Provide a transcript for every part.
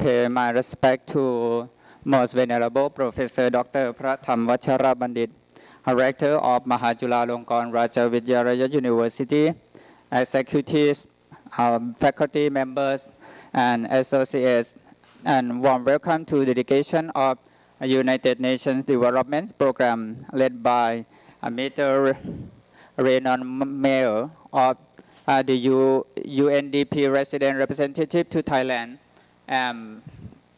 pay my respect to most venerable Professor Dr. Pratham Vachara Bandit, Rector of Mahajula Rajavidyalaya University, executives, faculty members, and associates, and warm welcome to the dedication of a United Nations Development Program led by Mr. Renan Mayor of the UNDP Resident Representative to Thailand, and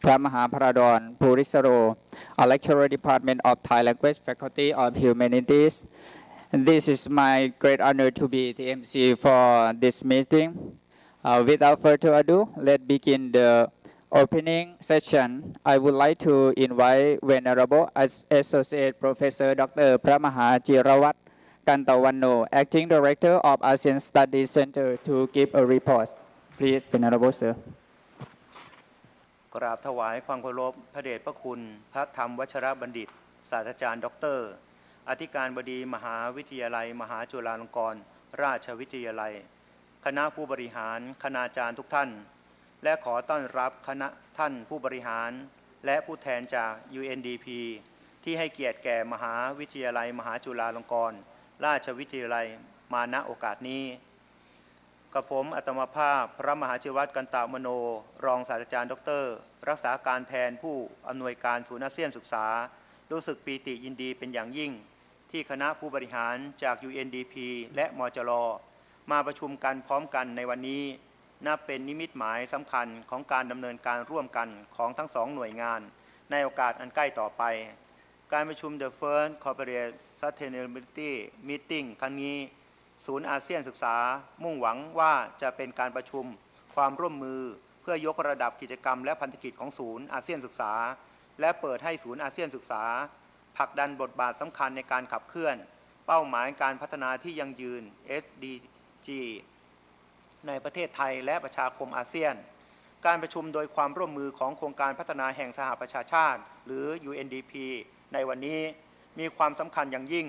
Pramahā Paradon Purisaro, a lecturer Department of Thai Language Faculty of Humanities. This is my great honor to be the MC for this meeting. Without further ado, let's begin the opening session. I would like to invite Venerable Associate Professor Dr. Pramahā Jirawat Kantawano, Acting Director of ASEAN Studies Center, to give a report. Please, Venerable Sir. กราบถวายความเคารพพระเดชพระคุณพระธรรมวชรบัณฑิตศาสตราจารย์ด็อกเตอร์อธิการบดีมหาวิทยาลัยมหาจุฬาลงกรณราชวิทยาลัยคณะผู้บริหารคณาจารย์ทุกท่านและขอต้อนรับคณะท่านผู้บริหารและผู้แทนจาก UNDP ที่ให้เกียรติแก่มหาวิทยาลัยมหาจุฬาลงกรณราชวิทยาลัยมาณโอกาสนี้กับผมอัตมาภาพพระมหาชิวัตรกันตามโนรองศาสตราจารย์ด็อกเตอร์รักษาการแทนผู้อำนวยการศูนย์อาเซียนศึกษารู้สึกปีติยินดีเป็นอย่างยิ่งที่คณะผู้บริหารจาก UNDP และมจร.มาประชุมกันพร้อมกันในวันนี้นับเป็นนิมิตหมายสำคัญของการดำเนินการร่วมกันของทั้งสองหน่วยงานในโอกาสอันใกล้ต่อไปการประชุม The First Corporate Sustainability Meeting ครั้งนี้ศูนย์อาเซียนศึกษามุ่งหวังว่าจะเป็นการประชุมความร่วมมือเพื่อยกระดับกิจกรรมและพันธกิจของศูนย์อาเซียนศึกษาและเปิดให้ศูนย์อาเซียนศึกษาผลักดันบทบาทสำคัญในการขับเคลื่อนเป้าหมายการพัฒนาที่ยั่งยืน SDG ในประเทศไทยและประชาคมอาเซียนการประชุมโดยความร่วมมือของโครงการพัฒนาแห่งสหประชาชาติหรือ UNDP ในวันนี้มีความสำคัญอย่างยิ่ง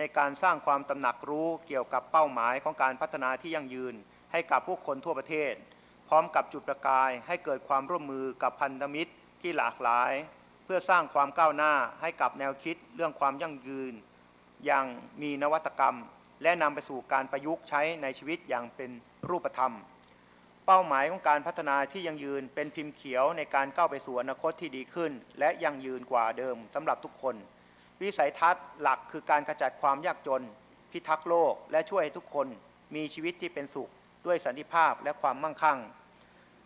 ในการสร้างความตระหนักรู้เกี่ยวกับเป้าหมายของการพัฒนาที่ยั่งยืนให้กับผู้คนทั่วประเทศพร้อมกับจุดประกายให้เกิดความร่วมมือกับพันธมิตรที่หลากหลายเพื่อสร้างความก้าวหน้าให้กับแนวคิดเรื่องความยั่งยืนอย่างมีนวัตกรรมและนำไปสู่การประยุกต์ใช้ในชีวิตอย่างเป็นรูปธรรมเป้าหมายของการพัฒนาที่ยั่งยืนเป็นพิมพ์เขียวในการก้าวไปสู่อนาคตที่ดีขึ้นและยั่งยืนกว่าเดิมสำหรับทุกคนวิสัยทัศน์หลักคือการขจัดความยากจนพิทักษ์โลกและช่วยให้ทุกคนมีชีวิตที่เป็นสุขด้วยสันติภาพและความมั่งคั่ง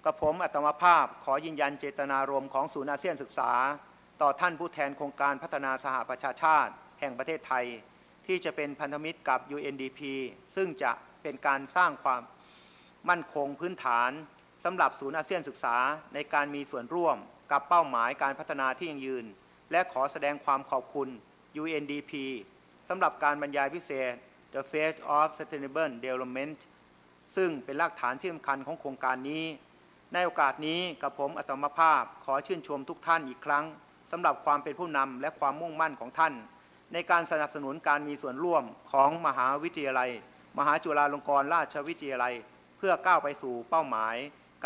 กับผมอัตมาภาพขอยืนยันเจตนารมณ์ของศูนย์อาเซียนศึกษาต่อท่านผู้แทนโครงการพัฒนาสหประชาชาติแห่งประเทศไทยที่จะเป็นพันธมิตรกับ UNDP ซึ่งจะเป็นการสร้างความมั่นคงพื้นฐานสำหรับศูนย์อาเซียนศึกษาในการมีส่วนร่วมกับเป้าหมายการพัฒนาที่ยั่งยืนและขอแสดงความขอบคุณ UNDP สำหรับการบรรยายพิเศษ The Face of Sustainable Development ซึ่งเป็นรากฐานที่สำคัญของโครงการนี้ในโอกาสนี้กับผมอัตมาภาพขอชื่นชมทุกท่านอีกครั้งสำหรับความเป็นผู้นำและความมุ่งมั่นของท่านในการสนับสนุนการมีส่วนร่วมของมหาวิทยาลัยมหาจุฬาลงกรณราชวิทยาลัยเพื่อก้าวไปสู่เป้าหมาย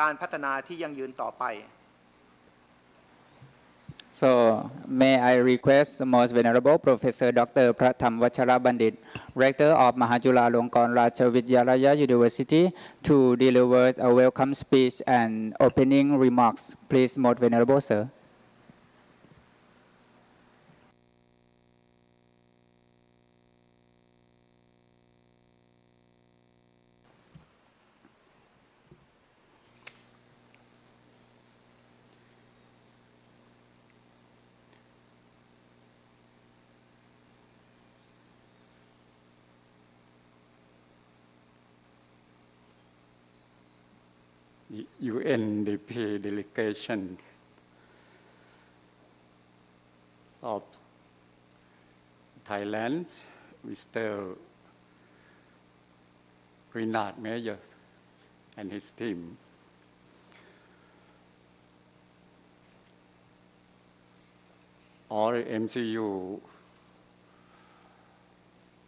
การพัฒนาที่ยั่งยืนต่อไป So, may I request the most venerable Professor Dr. Pratham Vachara Bandit, Rector of Mahajula Rajavidyalaya University, to deliver a welcome speech and opening remarks. Please, most venerable sir. UNDP delegation of Thailand, Mr. Renan Mayor and his team. All MCU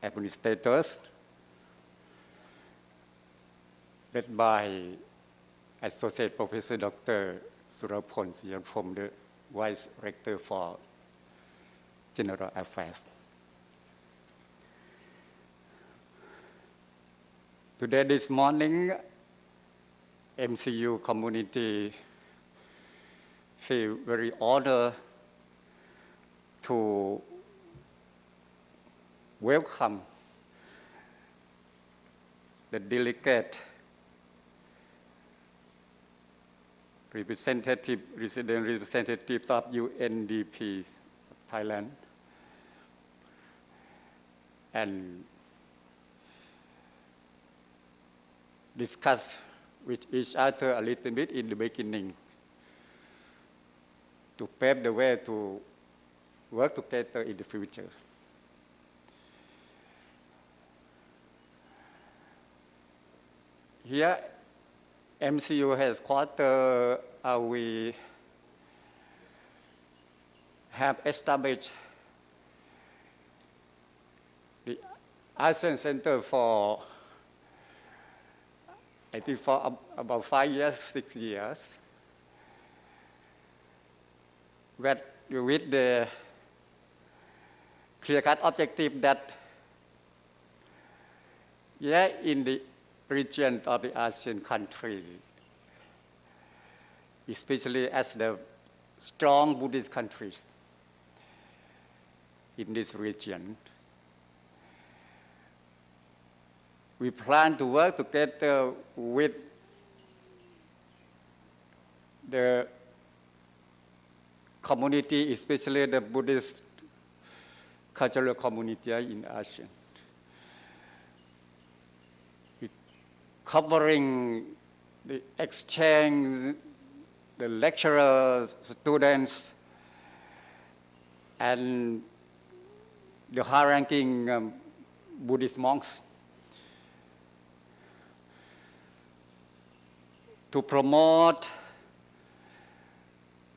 administrators led by Associate Professor Dr. Surapon Siyapom, the Vice Rector for General Affairs. Today, this morning, MCU community feel very honored to welcome the delegate representatives of UNDP Thailand and discuss with each other a little bit in the beginning to pave the way to work together in the future. Here, MCU has quarter, we have established the ASEAN Center for, I think for about 5 years, 6 years, with the clear-cut objective that, in the region of the ASEAN country, especially as the strong Buddhist countries in this region, we plan to work together with the community, especially the Buddhist cultural community in ASEAN, covering the exchange, the lecturers, students, and the high-ranking Buddhist monks to promote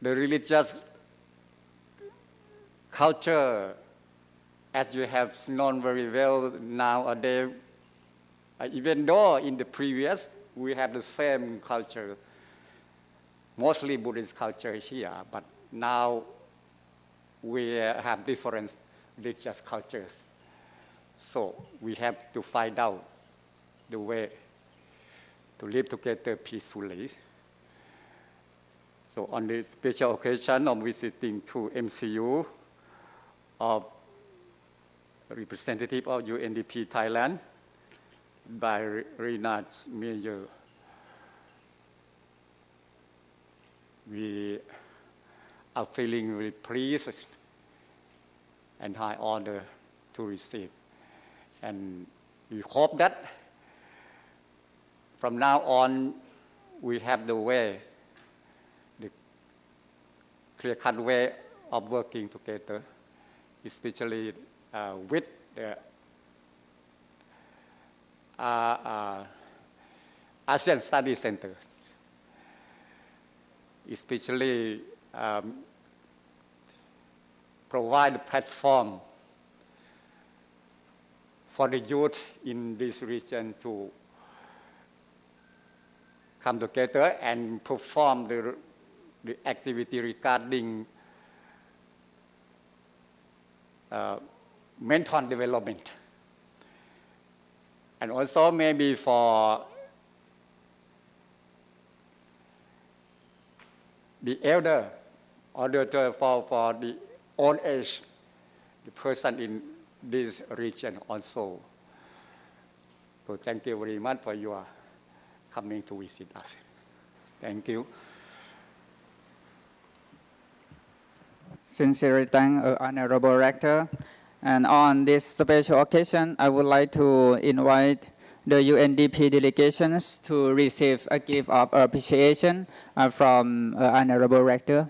the religious culture, as you have known very well nowadays. Even though in the previous we have the same culture, mostly Buddhist culture here, but now we have different religious cultures. So we have to find out the way to live together peacefully. So on this special occasion of visiting to MCU of representative of UNDP Thailand by Renat's Mayor, we are feeling very pleased and high honor to receive. And we hope that from now on, we have the way, the clear-cut way of working together, especially with the ASEAN Study Center, especially provide a platform for the youth in this region to come together and perform the activity regarding mental development. And also maybe for the elder, or for the old age, the person in this region also. So thank you very much for your coming to visit us. Thank you. Sincerely thank Honorable Rector. And on this special occasion, I would like to invite the UNDP delegations to receive a gift of appreciation from Honorable Rector.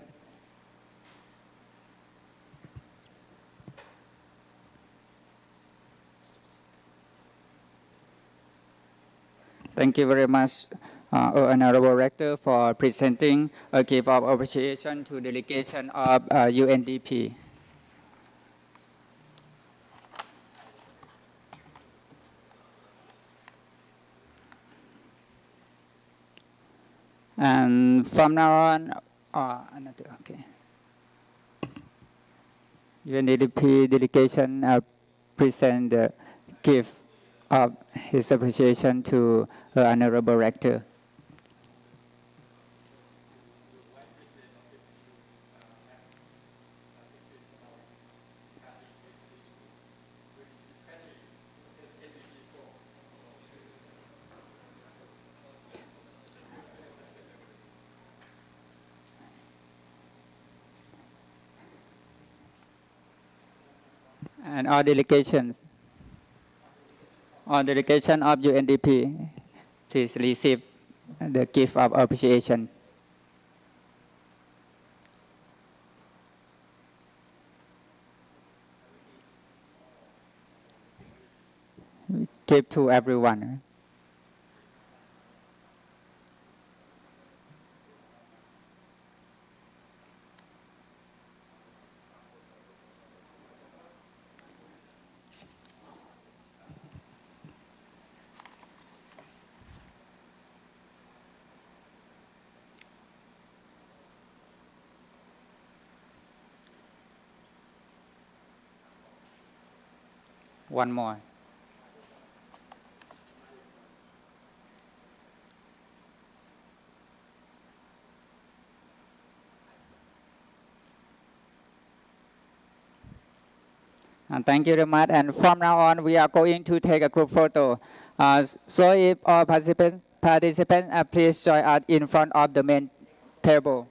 Thank you very much, Honorable Rector, for presenting a gift of appreciation to delegation of UNDP. And from now on, another, okay. UNDP delegation present the gift of his appreciation to Honorable Rector. And all delegation of UNDP, please receive the gift of appreciation. Give to everyone. One more. And thank you very much. And from now on, we are going to take a group photo. So if all participants please join us in front of the main table.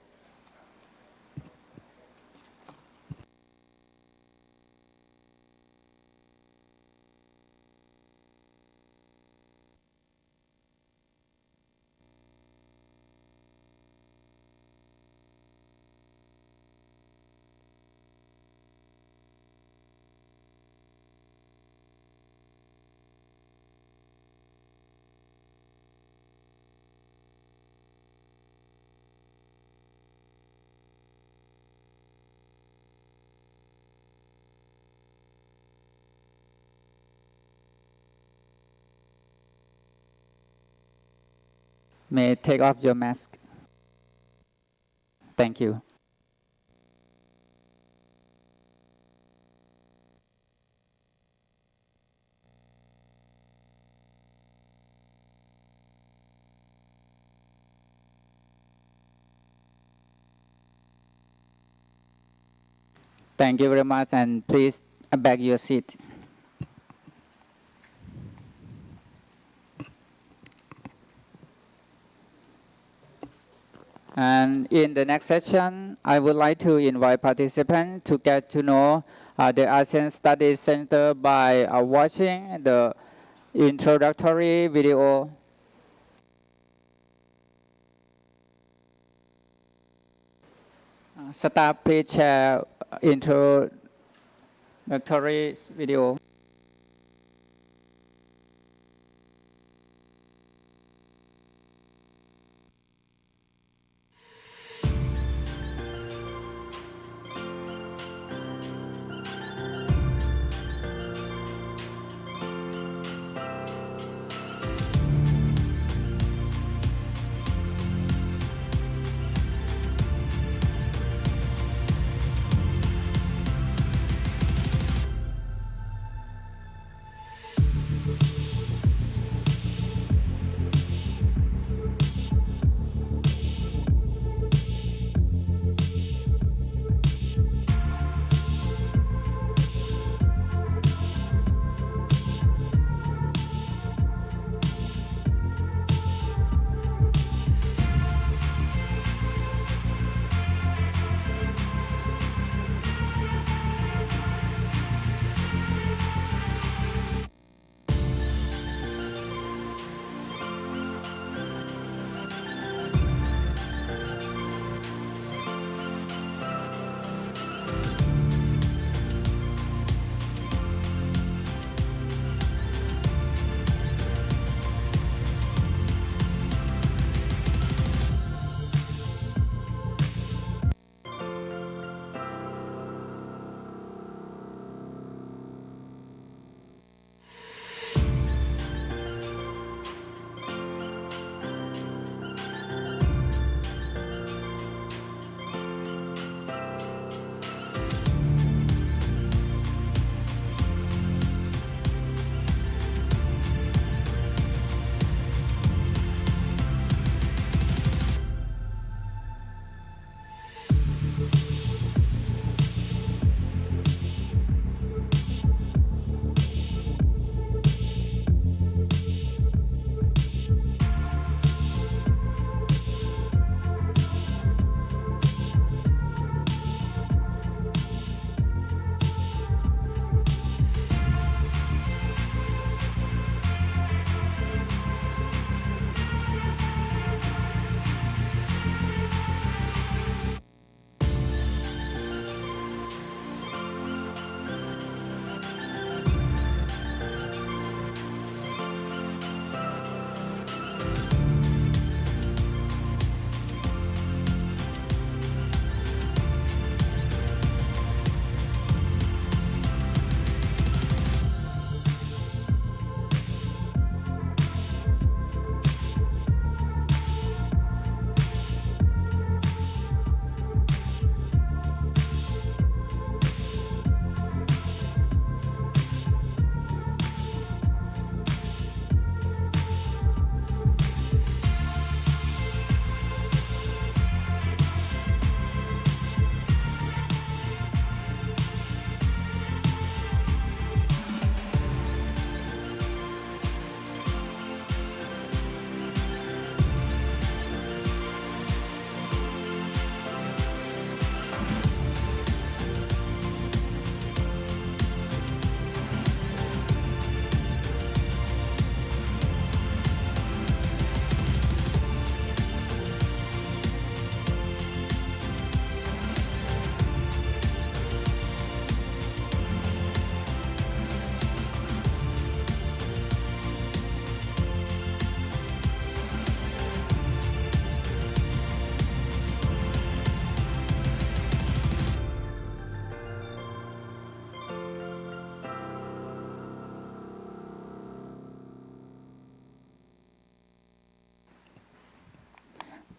May take off your mask. Thank you. Thank you very much, and please back your seat. And in the next session, I would like to invite participants to get to know the ASEAN Studies Center by watching the introductory video. Staff, please share introductory video.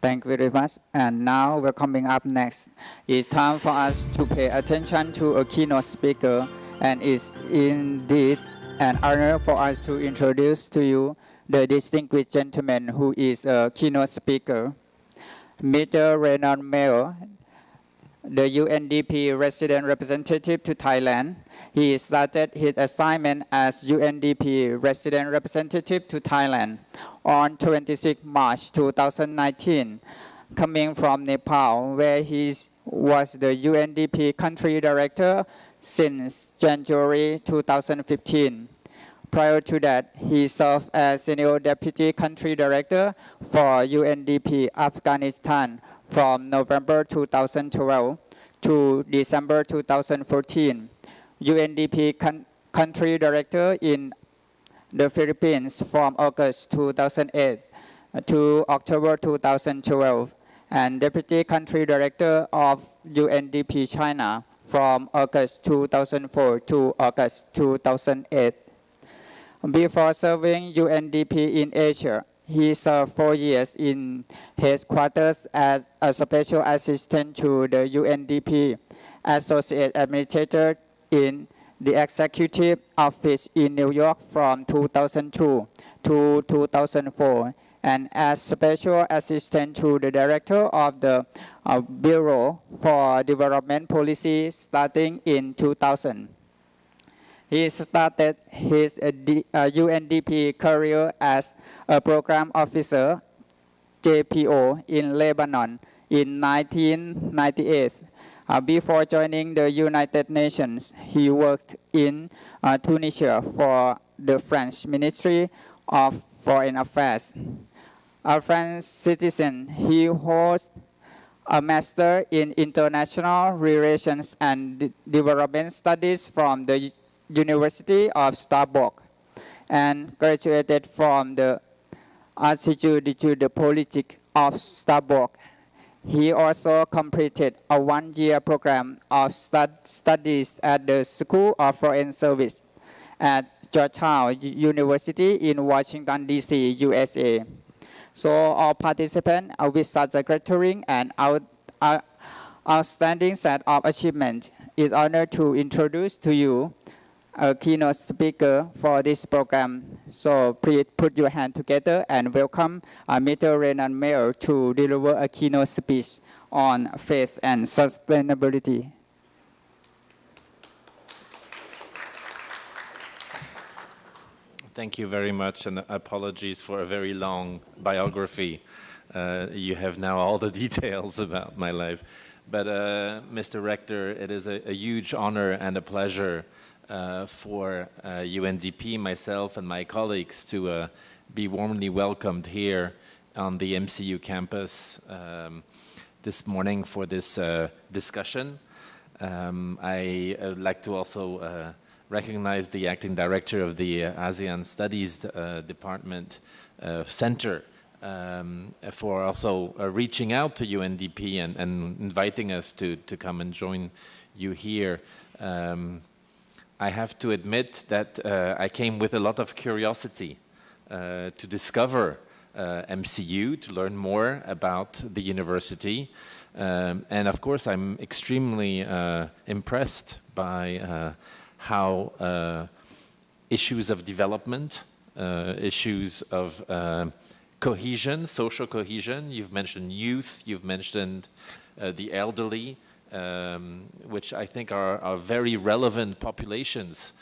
Thank you very much. And now we're coming up next. It's time for us to pay attention to a keynote speaker, and it's indeed an honor for us to introduce to you the distinguished gentleman who is a keynote speaker, Mr. Renan Mayo, the UNDP resident representative to Thailand. He started his assignment as UNDP resident representative to Thailand on 26 March 2019, coming from Nepal, where he was the UNDP country director since January 2015. Prior to that, he served as senior deputy country director for UNDP Afghanistan from November 2012 to December 2014, UNDP country director in the Philippines from August 2008 to October 2012, and deputy country director of UNDP China from August 2004 to August 2008. Before serving UNDP in Asia, he served 4 years in headquarters as a special assistant to the UNDP Associate Administrator in the Executive Office in New York from 2002 to 2004, and as Special Assistant to the Director of the Bureau for Development Policy starting in 2000. He started his UNDP career as a program officer, JPO, in Lebanon in 1998. Before joining the United Nations, he worked in Tunisia for the French Ministry of Foreign Affairs. A French citizen, he holds a Master in International Relations and Development Studies from the University of Strasbourg and graduated from the Institut de Politique of Strasbourg. He also completed a one-year program of studies at the School of Foreign Service at Georgetown University in Washington, D.C., USA. So all participants with such a graduating and outstanding set of achievement, it's honored to introduce to you a keynote speaker for this program. So please put your hand together and welcome Mr. Renan Mayo to deliver a keynote speech on faith and sustainability. Thank you very much, and apologies for a very long biography. You have now all the details about my life. But Mr. Rector, it is a huge honor and a pleasure for UNDP, myself and my colleagues to be warmly welcomed here on the MCU campus this morning for this discussion. I would like to also recognize the acting director of the ASEAN Studies Department Center for also reaching out to UNDP and inviting us to come and join you here. I have to admit that I came with a lot of curiosity to discover MCU, to learn more about the university. And of course, I'm extremely impressed by how issues of development, issues of cohesion, social cohesion, you've mentioned youth, you've mentioned the elderly, which I think are very relevant populations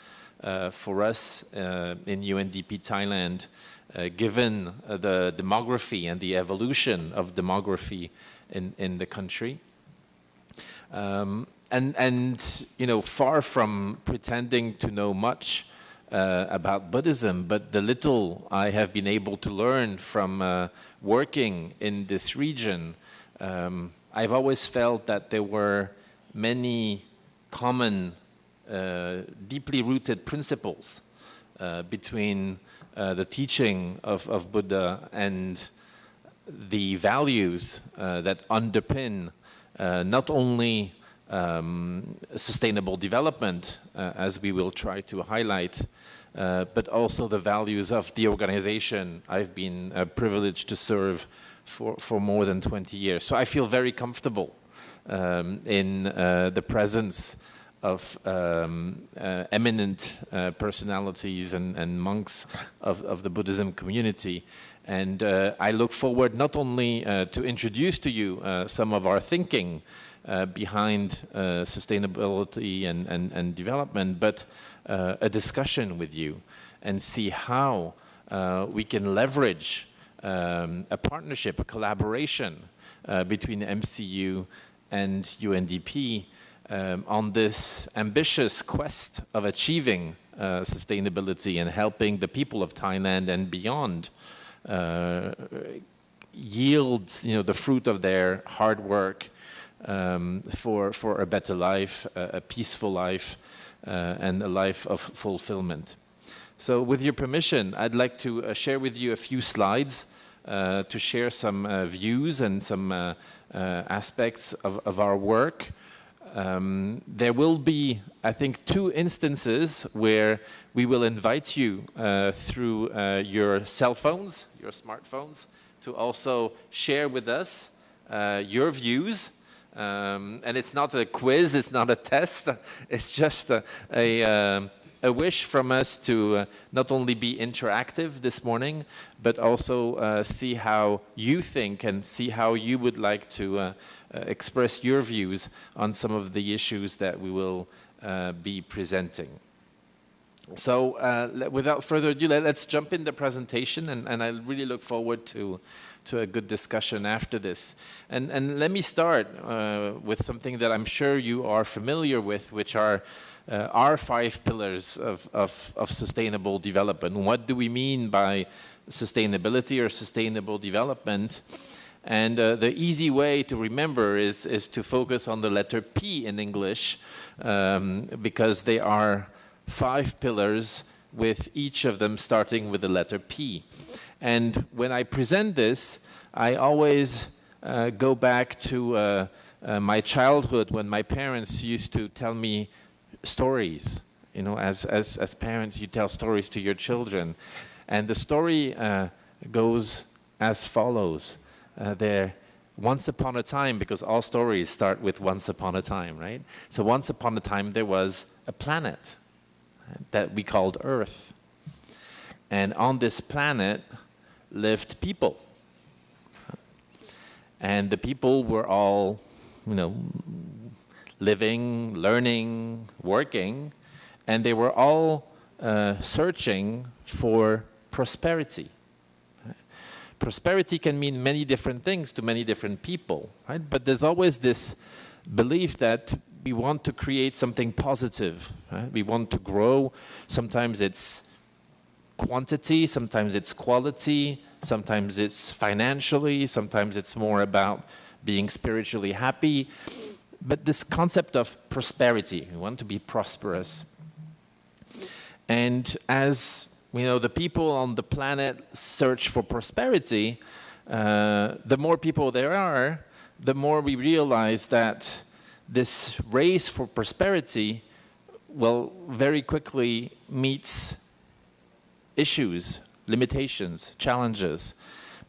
for us in UNDP Thailand, given the demography and the evolution of demography in the country. And you know, far from pretending to know much about Buddhism, but the little I have been able to learn from working in this region, I've always felt that there were many common, deeply rooted principles between the teaching of Buddha and the values that underpin not only sustainable development, as we will try to highlight, but also the values of the organization I've been privileged to serve for more than 20 years. So I feel very comfortable in the presence of eminent personalities and monks of the Buddhism community. And I look forward not only to introduce to you some of our thinking behind sustainability and development, but a discussion with you and see how we can leverage a partnership, a collaboration between MCU and UNDP on this ambitious quest of achieving sustainability and helping the people of Thailand and beyond yield, the fruit of their hard work for a better life, a peaceful life, and a life of fulfillment. So with your permission, I'd like to share with you a few slides to share some views and some aspects of our work. There will be, I think, 2 instances where we will invite you through your cell phones, your smartphones, to also share with us your views. And it's not a quiz, it's not a test, it's just a wish from us to not only be interactive this morning, but also see how you think and see how you would like to express your views on some of the issues that we will be presenting. So without further ado, let's jump in the presentation, and I really look forward to a good discussion after this. And let me start with something that I'm sure you are familiar with, which are our 5 pillars of sustainable development. What do we mean by sustainability or sustainable development? And the easy way to remember is to focus on the letter P in English, because they are 5 pillars with each of them starting with the letter P. And when I present this, I always go back to my childhood when my parents used to tell me stories. As parents, you tell stories to your children. And the story goes as follows. Once upon a time, because all stories start with once upon a time, right? So once upon a time, there was a planet that we called Earth. And on this planet lived people. And the people were all, living, learning, working, and they were all searching for prosperity. Prosperity can mean many different things to many different people, right? But there's always this belief that we want to create something positive, right? We want to grow. Sometimes it's quantity, sometimes it's quality, sometimes it's financially, sometimes it's more about being spiritually happy. But this concept of prosperity, we want to be prosperous. And as the people on the planet search for prosperity, the more people there are, the more we realize that this race for prosperity, very quickly meets issues, limitations, challenges.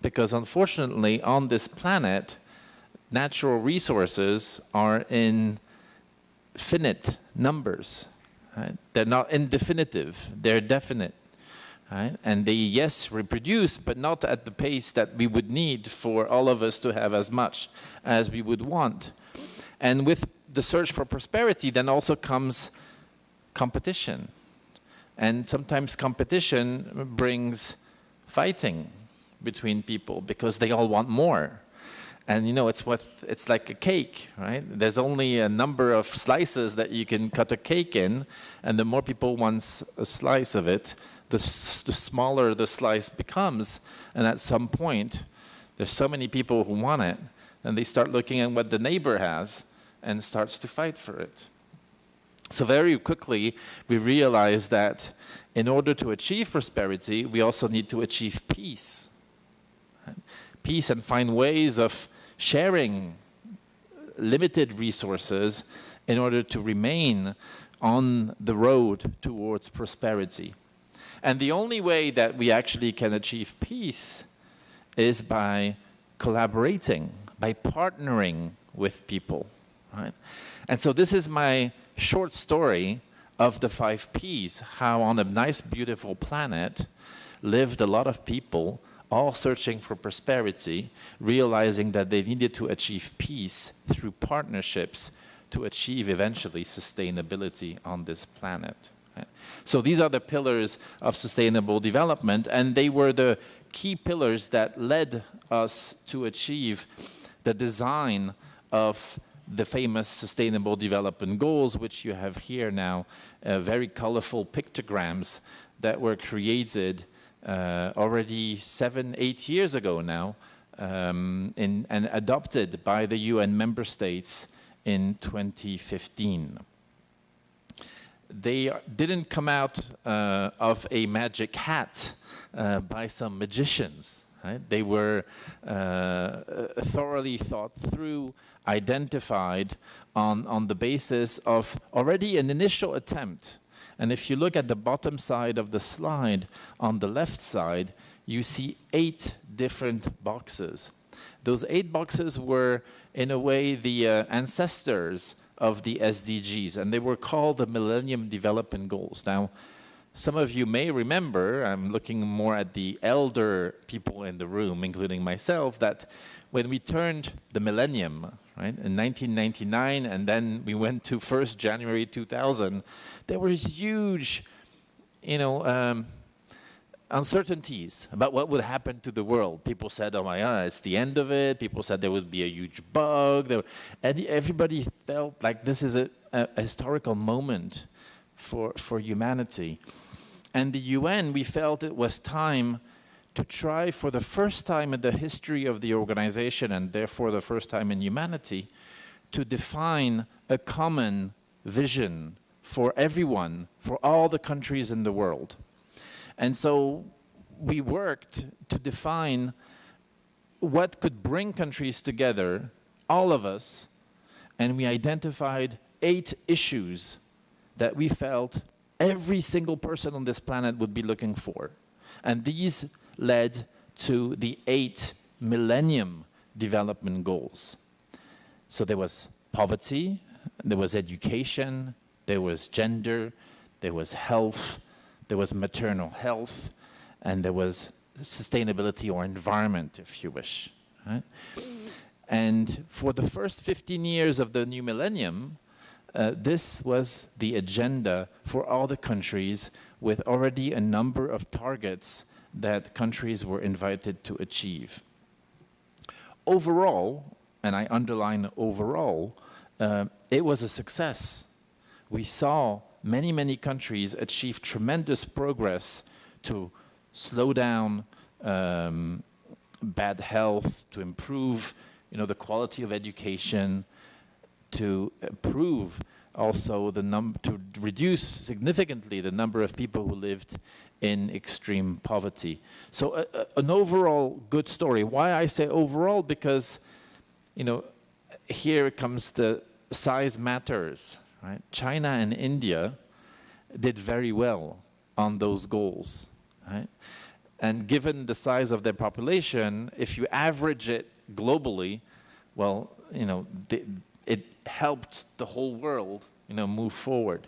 Because unfortunately, on this planet, natural resources are in finite numbers. Right? They're not indefinitive, they're definite. Right? And they, yes, reproduce, but not at the pace that we would need for all of us to have as much as we would want. And with the search for prosperity, then also comes competition. And sometimes competition brings fighting between people because they all want more. And it's like a cake, right? There's only a number of slices that you can cut a cake in, and the more people want a slice of it, the smaller the slice becomes. And at some point, there's so many people who want it, and they start looking at what the neighbor has and starts to fight for it. So very quickly, we realize that in order to achieve prosperity, we also need to achieve peace. Peace and find ways of sharing limited resources in order to remain on the road towards prosperity. And the only way that we actually can achieve peace is by collaborating, by partnering with people, right? And so this is my short story of the 5 Ps, how on a nice, beautiful planet lived a lot of people, all searching for prosperity, realizing that they needed to achieve peace through partnerships to achieve eventually sustainability on this planet. Right? So these are the pillars of sustainable development, and they were the key pillars that led us to achieve the design of the famous Sustainable Development Goals, which you have here now, very colorful pictograms that were created already 7-8 years ago now, and adopted by the UN member states in 2015. They didn't come out of a magic hat by some magicians. Right? They were thoroughly thought through, identified on the basis of already an initial attempt. And if you look at the bottom side of the slide, on the left side, you see 8 different boxes. Those 8 boxes were, in a way, the ancestors of the SDGs, and they were called the Millennium Development Goals. Now, some of you may remember, I'm looking more at the elder people in the room, including myself, that when we turned the millennium, right, in 1999, and then we went to 1st January 2000, there was huge, uncertainties about what would happen to the world. People said, oh my God, it's the end of it. People said there would be a huge bug. And everybody felt like this is a historical moment for humanity. And the UN, we felt it was time to try for the first time in the history of the organization, and therefore the first time in humanity, to define a common vision for everyone, for all the countries in the world. And so we worked to define what could bring countries together, all of us, and we identified 8 issues that we felt every single person on this planet would be looking for. And these led to the 8 Millennium Development Goals. So there was poverty, there was education, there was gender, there was health, there was maternal health, and there was sustainability or environment, if you wish. Right? And for the first 15 years of the new millennium, this was the agenda for all the countries, with already a number of targets that countries were invited to achieve. Overall, and I underline overall, it was a success. We saw many, many countries achieve tremendous progress to slow down bad health, to improve the quality of education, to improve also to reduce significantly the number of people who lived in extreme poverty. So an overall good story. Why I say overall? Because, here comes the size matters, right? China and India did very well on those goals, right? And given the size of their population, if you average it globally, well, it helped the whole world, move forward.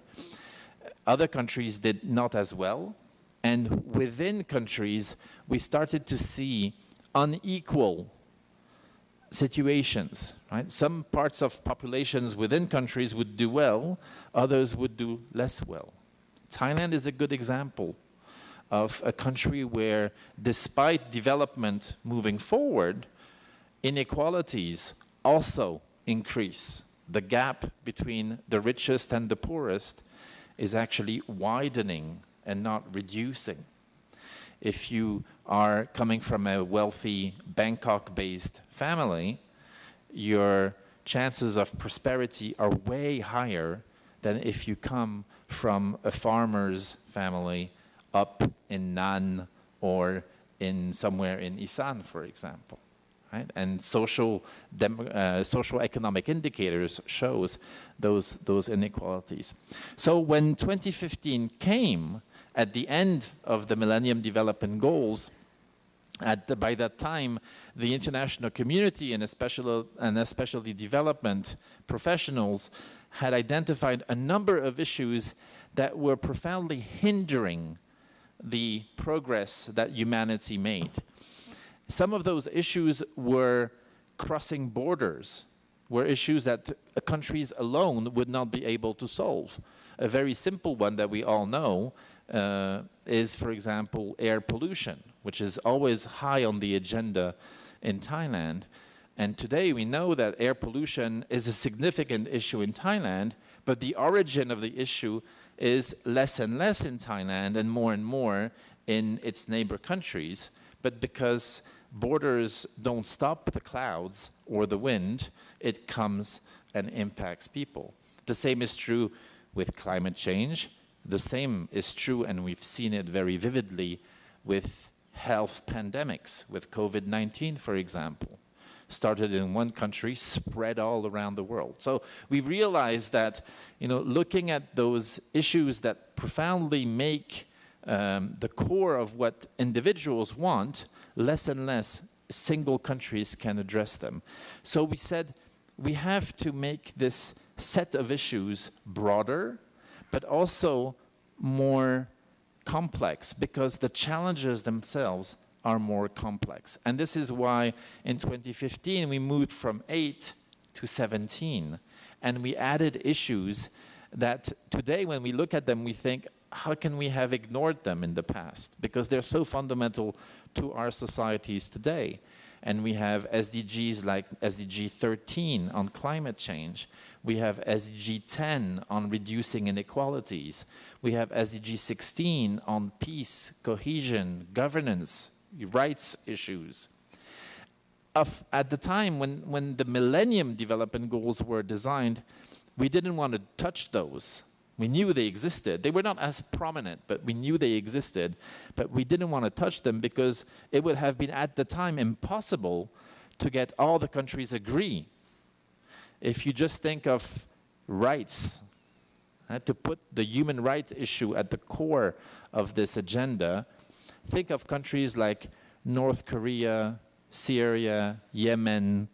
Other countries did not as well, and within countries, we started to see unequal situations, right? Some parts of populations within countries would do well, others would do less well. Thailand is a good example of a country where, despite development moving forward, inequalities also increase. The gap between the richest and the poorest is actually widening and not reducing. If you are coming from a wealthy Bangkok-based family, your chances of prosperity are way higher than if you come from a farmer's family up in Nan or somewhere in Isan, for example. Right? And social economic indicators shows those inequalities. So when 2015 came, at the end of the Millennium Development Goals, By that time, the international community and especially development professionals had identified a number of issues that were profoundly hindering the progress that humanity made. Some of those issues were crossing borders, were issues that countries alone would not be able to solve. A very simple one that we all know is, for example, air pollution, which is always high on the agenda in Thailand. And today we know that air pollution is a significant issue in Thailand, but the origin of the issue is less and less in Thailand and more in its neighbor countries. But because borders don't stop the clouds or the wind, it comes and impacts people. The same is true with climate change. The same is true, and we've seen it very vividly with health pandemics, with COVID-19, for example. Started in one country, spread all around the world. So we realized that, looking at those issues that profoundly make the core of what individuals want, less and less single countries can address them. So we said we have to make this set of issues broader, but also more complex, because the challenges themselves are more complex. And this is why in 2015 we moved from 8 to 17, and we added issues that today when we look at them we think, how can we have ignored them in the past? Because they're so fundamental to our societies today. And we have SDGs like SDG 13 on climate change. We have SDG 10 on reducing inequalities. We have SDG 16 on peace, cohesion, governance, rights issues. At the time when the Millennium Development Goals were designed, we didn't want to touch those. We knew they existed. They were not as prominent, but we knew they existed. But we didn't want to touch them because it would have been at the time impossible to get all the countries agree. If you just think of rights, to put the human rights issue at the core of this agenda, think of countries like North Korea, Syria, Yemen.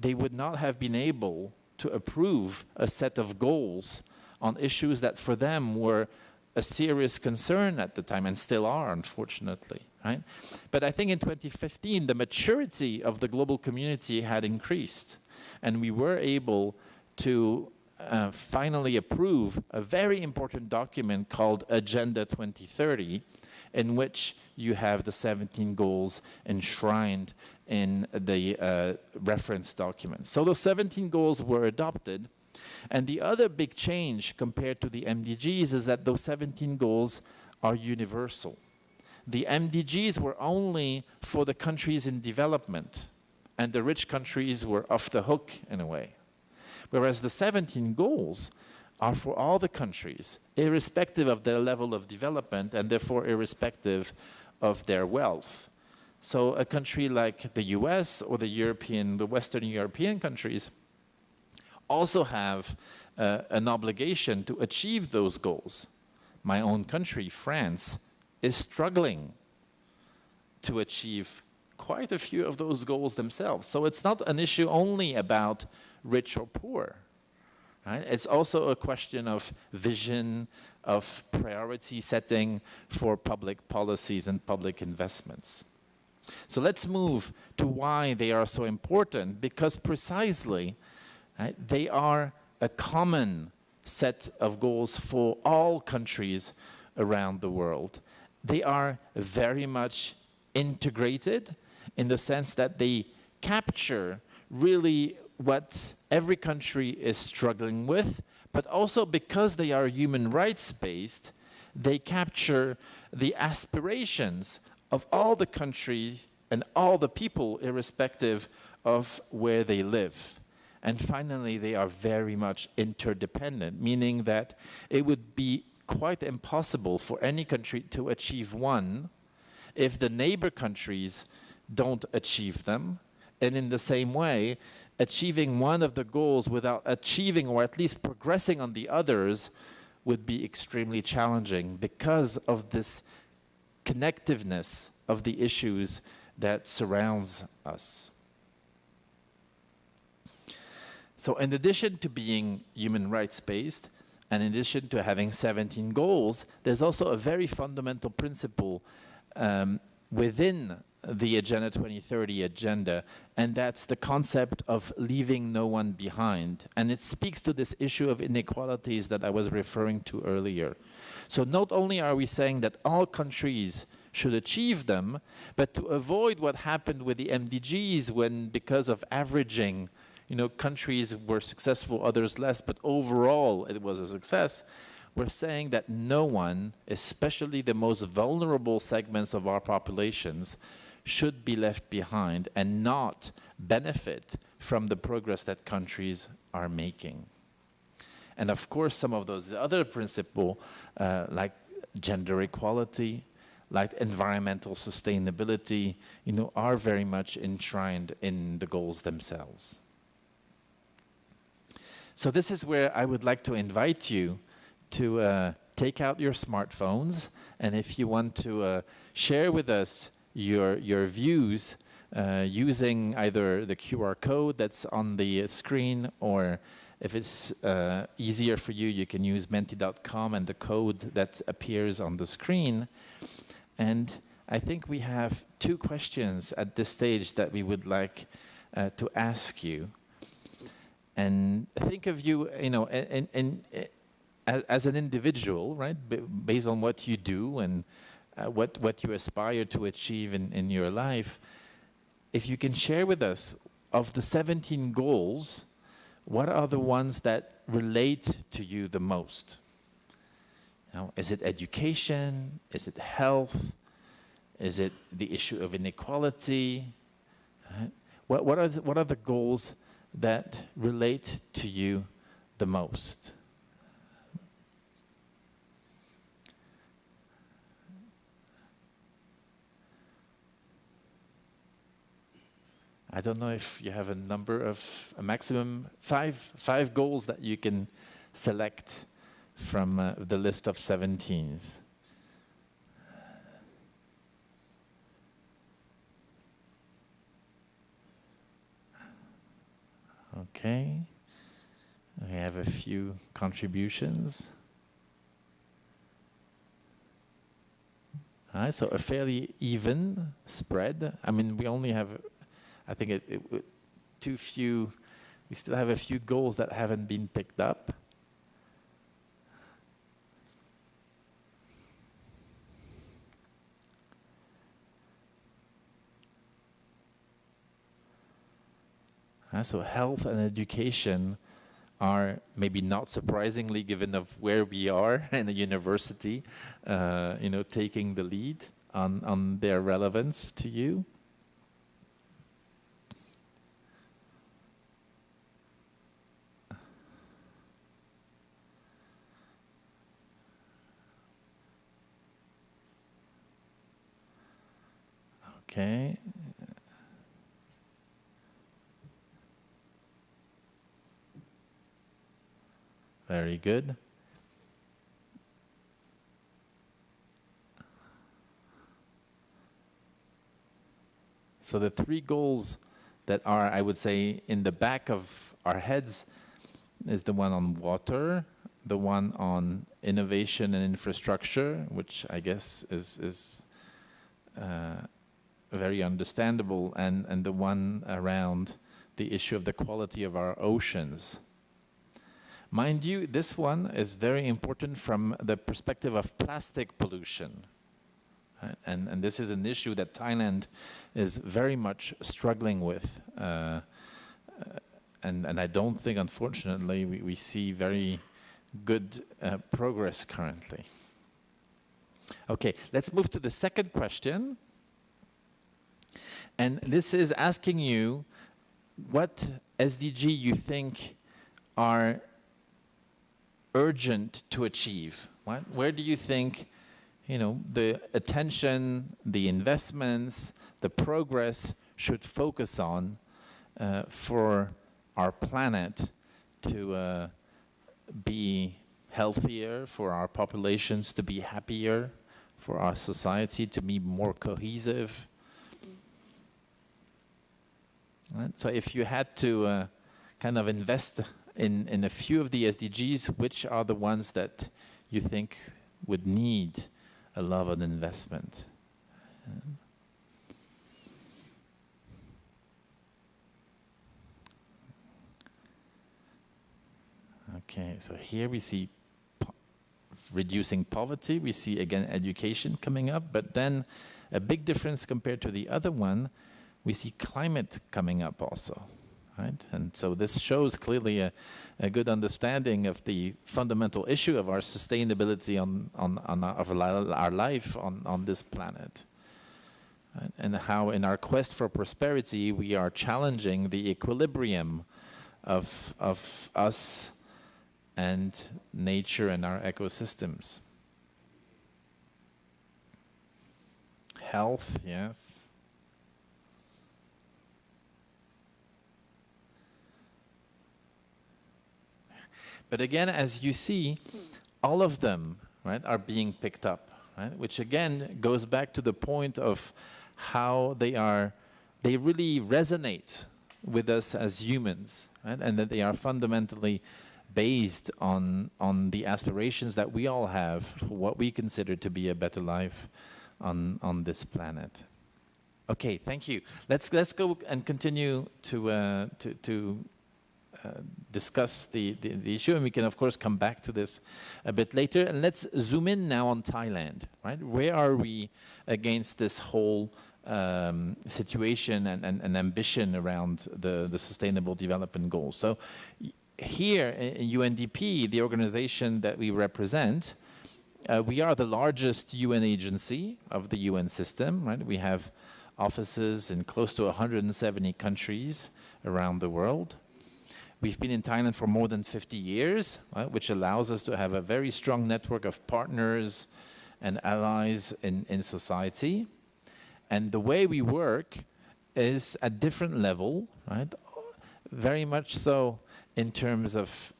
They would not have been able to approve a set of goals on issues that for them were a serious concern at the time, and still are, unfortunately, right? But I think in 2015, the maturity of the global community had increased, and we were able to finally approve a very important document called Agenda 2030, in which you have the 17 goals enshrined in the reference document. So those 17 goals were adopted. And the other big change compared to the MDGs is that those 17 goals are universal. The MDGs were only for the countries in development, and the rich countries were off the hook in a way. Whereas the 17 goals are for all the countries, irrespective of their level of development and therefore irrespective of their wealth. So a country like the US or the Western European countries also have an obligation to achieve those goals. My own country, France, is struggling to achieve quite a few of those goals themselves. So it's not an issue only about rich or poor. Right? It's also a question of vision, of priority setting for public policies and public investments. So let's move to why they are so important, because precisely they are a common set of goals for all countries around the world. They are very much integrated in the sense that they capture really what every country is struggling with, but also because they are human rights based, they capture the aspirations of all the countries and all the people, irrespective of where they live. And finally, they are very much interdependent, meaning that it would be quite impossible for any country to achieve one if the neighbor countries don't achieve them. And in the same way, achieving one of the goals without achieving or at least progressing on the others would be extremely challenging because of this connectiveness of the issues that surrounds us. So in addition to being human rights based, and in addition to having 17 goals, there's also a very fundamental principle within the Agenda 2030 agenda, and that's the concept of leaving no one behind. And it speaks to this issue of inequalities that I was referring to earlier. So not only are we saying that all countries should achieve them, but to avoid what happened with the MDGs when, because of averaging, countries were successful, others less, but overall it was a success, we're saying that no one, especially the most vulnerable segments of our populations, should be left behind and not benefit from the progress that countries are making. And of course, some of those other principles, like gender equality, like environmental sustainability, are very much enshrined in the goals themselves. So this is where I would like to invite you to take out your smartphones, and if you want to share with us your views using either the QR code that's on the screen, or if it's easier for you, you can use menti.com and the code that appears on the screen. And I think we have 2 questions at this stage that we would like to ask you. And think of you, as an individual, right, based on what you do and what you aspire to achieve in your life. If you can share with us, of the 17 goals, what are the ones that relate to you the most? Is it education? Is it health? Is it the issue of inequality? Right? What are the goals that relate to you the most? I don't know if you have a maximum, five goals that you can select from the list of 17s. Okay, we have a few contributions. So a fairly even spread. I mean, we only have, I think, too few. We still have a few goals that haven't been picked up. So health and education are, maybe not surprisingly, given of where we are in the university, taking the lead on their relevance to you. Okay. Very good. So the 3 goals that are, I would say, in the back of our heads is the one on water, the one on innovation and infrastructure, which I guess is very understandable, and the one around the issue of the quality of our oceans. Mind you, this one is very important from the perspective of plastic pollution. Right? And this is an issue that Thailand is very much struggling with. And I don't think, unfortunately, we see very good progress currently. Okay, let's move to the second question. And this is asking you what SDG you think are urgent to achieve. Right? Where do you think, the attention, the investments, the progress should focus on for our planet to be healthier, for our populations to be happier, for our society to be more cohesive. Right? So if you had to kind of invest in a few of the SDGs, which are the ones that you think would need a lot of investment? Okay, so here we see reducing poverty. We see again education coming up, but then a big difference compared to the other one, we see climate coming up also, right? And so this shows clearly a good understanding of the fundamental issue of our sustainability of our life on this planet. Right? And how in our quest for prosperity, we are challenging the equilibrium of us and nature and our ecosystems. Health, yes. But again, as you see, all of them, right, are being picked up, right? Which again goes back to the point of how they really resonate with us as humans, right? And that they are fundamentally based on the aspirations that we all have for what we consider to be a better life on this planet. Okay, thank you. Let's go and continue to discuss the issue, and we can of course come back to this a bit later. And let's zoom in now on Thailand, right? Where are we against this whole situation and ambition around the Sustainable Development Goals? So here in UNDP, the organization that we represent, we are the largest UN agency of the UN system, right? We have offices in close to 170 countries around the world. We've been in Thailand for more than 50 years, right, which allows us to have a very strong network of partners and allies in society. And the way we work is at different level, right? Very much so in terms of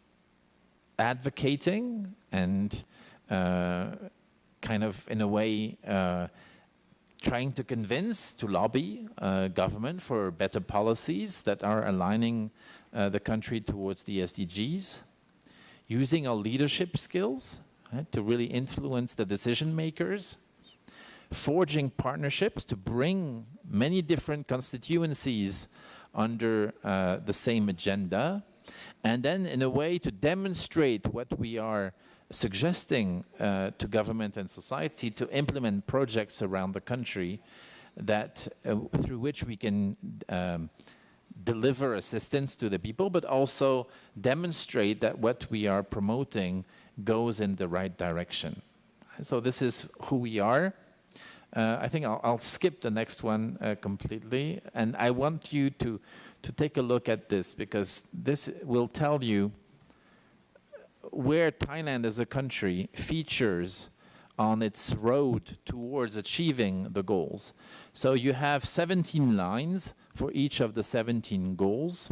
advocating and kind of in a way trying to convince, to lobby government for better policies that are aligning the country towards the SDGs, using our leadership skills, right, to really influence the decision makers, forging partnerships to bring many different constituencies under the same agenda, and then in a way to demonstrate what we are suggesting to government and society to implement projects around the country that through which we can deliver assistance to the people, but also demonstrate that what we are promoting goes in the right direction. So this is who we are. I think I'll skip the next one completely, and I want you to take a look at this, because this will tell you where Thailand as a country features on its road towards achieving the goals. So you have 17 lines for each of the 17 goals.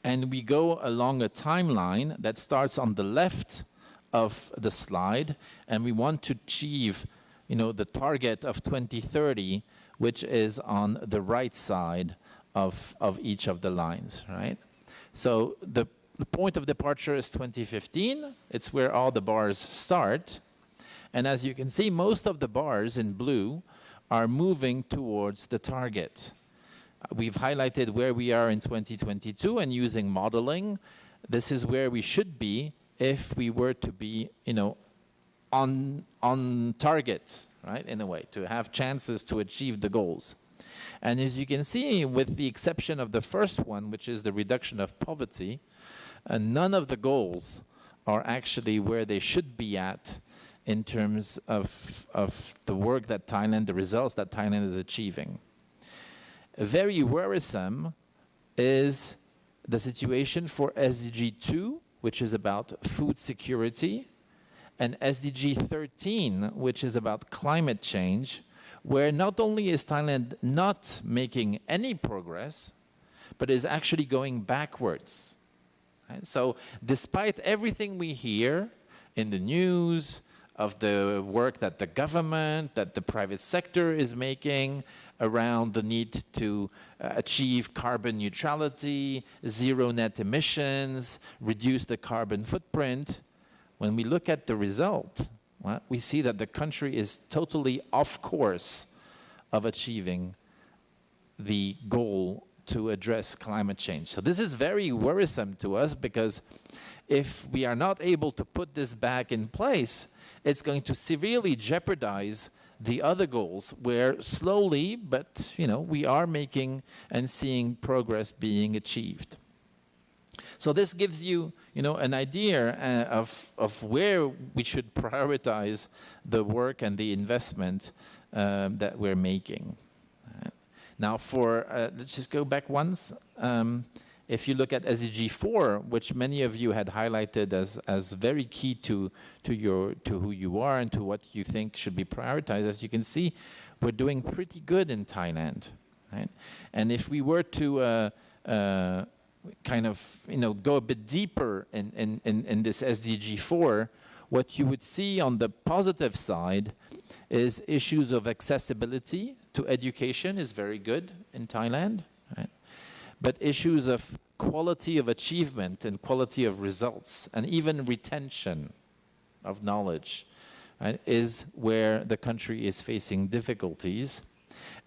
And we go along a timeline that starts on the left of the slide, and we want to achieve, you know, the target of 2030, which is on the right side of each of the lines, right? So the point of departure is 2015. It's where all the bars start. And as you can see, most of the bars in blue are moving towards the target. We've highlighted where we are in 2022, and using modeling, this is where we should be if we were to be, you know, on target, right, in a way, to have chances to achieve the goals. And as you can see, with the exception of the first one, which is the reduction of poverty, none of the goals are actually where they should be at in terms of the work that Thailand, the results that Thailand is achieving. Very worrisome is the situation for SDG 2, which is about food security, and SDG 13, which is about climate change, where not only is Thailand not making any progress, but is actually going backwards. Right? So despite everything we hear in the news of the work that the government, that the private sector is making around the need to achieve carbon neutrality, zero net emissions, reduce the carbon footprint. When we look at the result, well, we see that the country is totally off course of achieving the goal to address climate change. So this is very worrisome to us, because if we are not able to put this back in place, it's going to severely jeopardize the other goals, where slowly, but we are making and seeing progress being achieved. So this gives you, an idea of where we should prioritize the work and the investment that we're making. Now, let's just go back once. If you look at SDG 4, which many of you had highlighted as very key to who you are and to what you think should be prioritized, as you can see, we're doing pretty good in Thailand, right? And if we were to kind of go a bit deeper in this SDG 4, what you would see on the positive side is issues of accessibility to education is very good in Thailand, right? But issues of quality of achievement and quality of results and even retention of knowledge, right, is where the country is facing difficulties.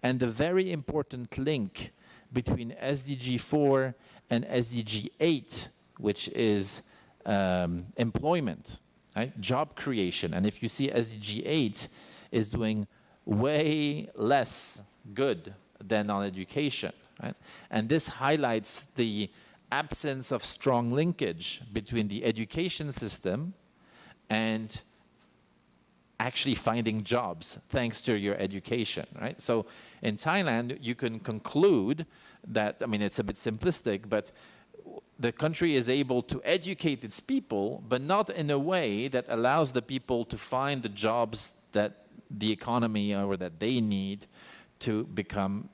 And the very important link between SDG 4 and SDG 8, which is employment, right, job creation. And if you see SDG 8 is doing way less good than on education, right? And this highlights the absence of strong linkage between the education system and actually finding jobs thanks to your education, right? So in Thailand, you can conclude that, it's a bit simplistic, but the country is able to educate its people, but not in a way that allows the people to find the jobs that the economy or that they need to become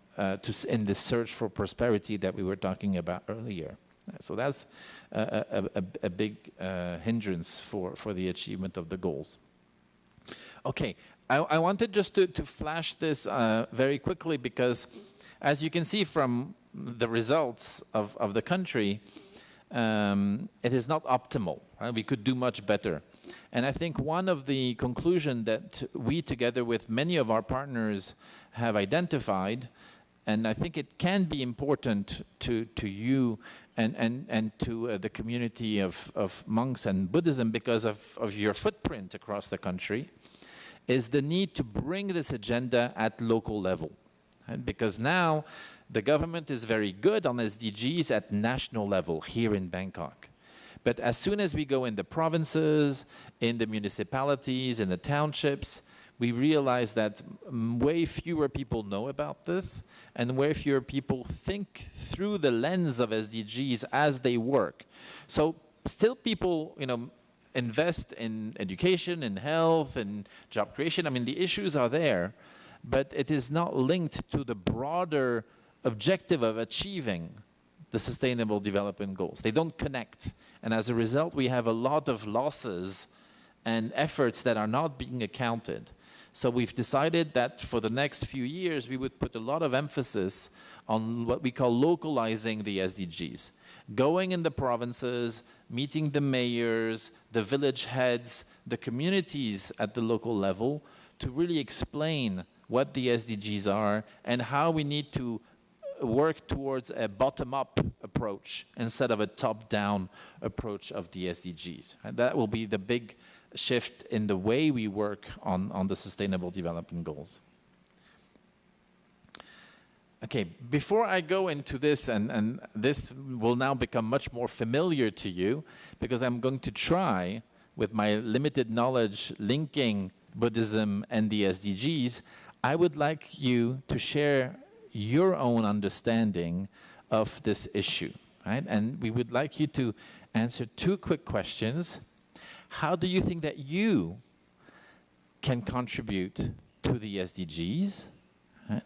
in the search for prosperity that we were talking about earlier. So that's a big hindrance for the achievement of the goals. Okay, I wanted just to flash this very quickly, because as you can see from the results of the country, it is not optimal, right? We could do much better. And I think one of the conclusions that we, together with many of our partners, have identified, and I think it can be important to you and to the community of monks and Buddhism because of your footprint across the country, is the need to bring this agenda at local level. And because now the government is very good on SDGs at national level here in Bangkok. But as soon as we go in the provinces, in the municipalities, in the townships, we realize that way fewer people know about this, and way fewer people think through the lens of SDGs as they work. So still people, invest in education, in health, in job creation. The issues are there, but it is not linked to the broader objective of achieving the Sustainable Development Goals. They don't connect. And as a result, we have a lot of losses and efforts that are not being accounted. So we've decided that for the next few years, we would put a lot of emphasis on what we call localizing the SDGs. Going in the provinces, meeting the mayors, the village heads, the communities at the local level to really explain what the SDGs are and how we need to work towards a bottom-up approach instead of a top-down approach of the SDGs. And that will be the big shift in the way we work on the Sustainable Development Goals. Okay, before I go into this, and this will now become much more familiar to you, because I'm going to try, with my limited knowledge, linking Buddhism and the SDGs, I would like you to share your own understanding of this issue, right? And we would like you to answer two quick questions. How do you think that you can contribute to the SDGs? Right?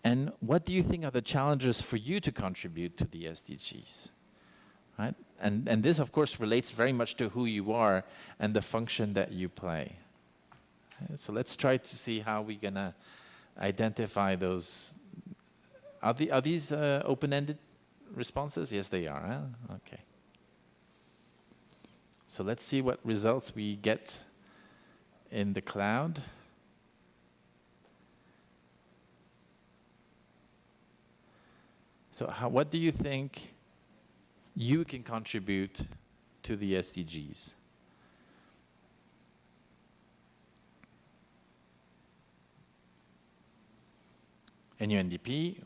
And what do you think are the challenges for you to contribute to the SDGs? Right? And this, of course, relates very much to who you are and the function that you play. So let's try to see how we're gonna identify those. Are these open-ended responses? Yes, they are. Huh? Okay. So let's see what results we get in the cloud. So what do you think you can contribute to the SDGs? In UNDP,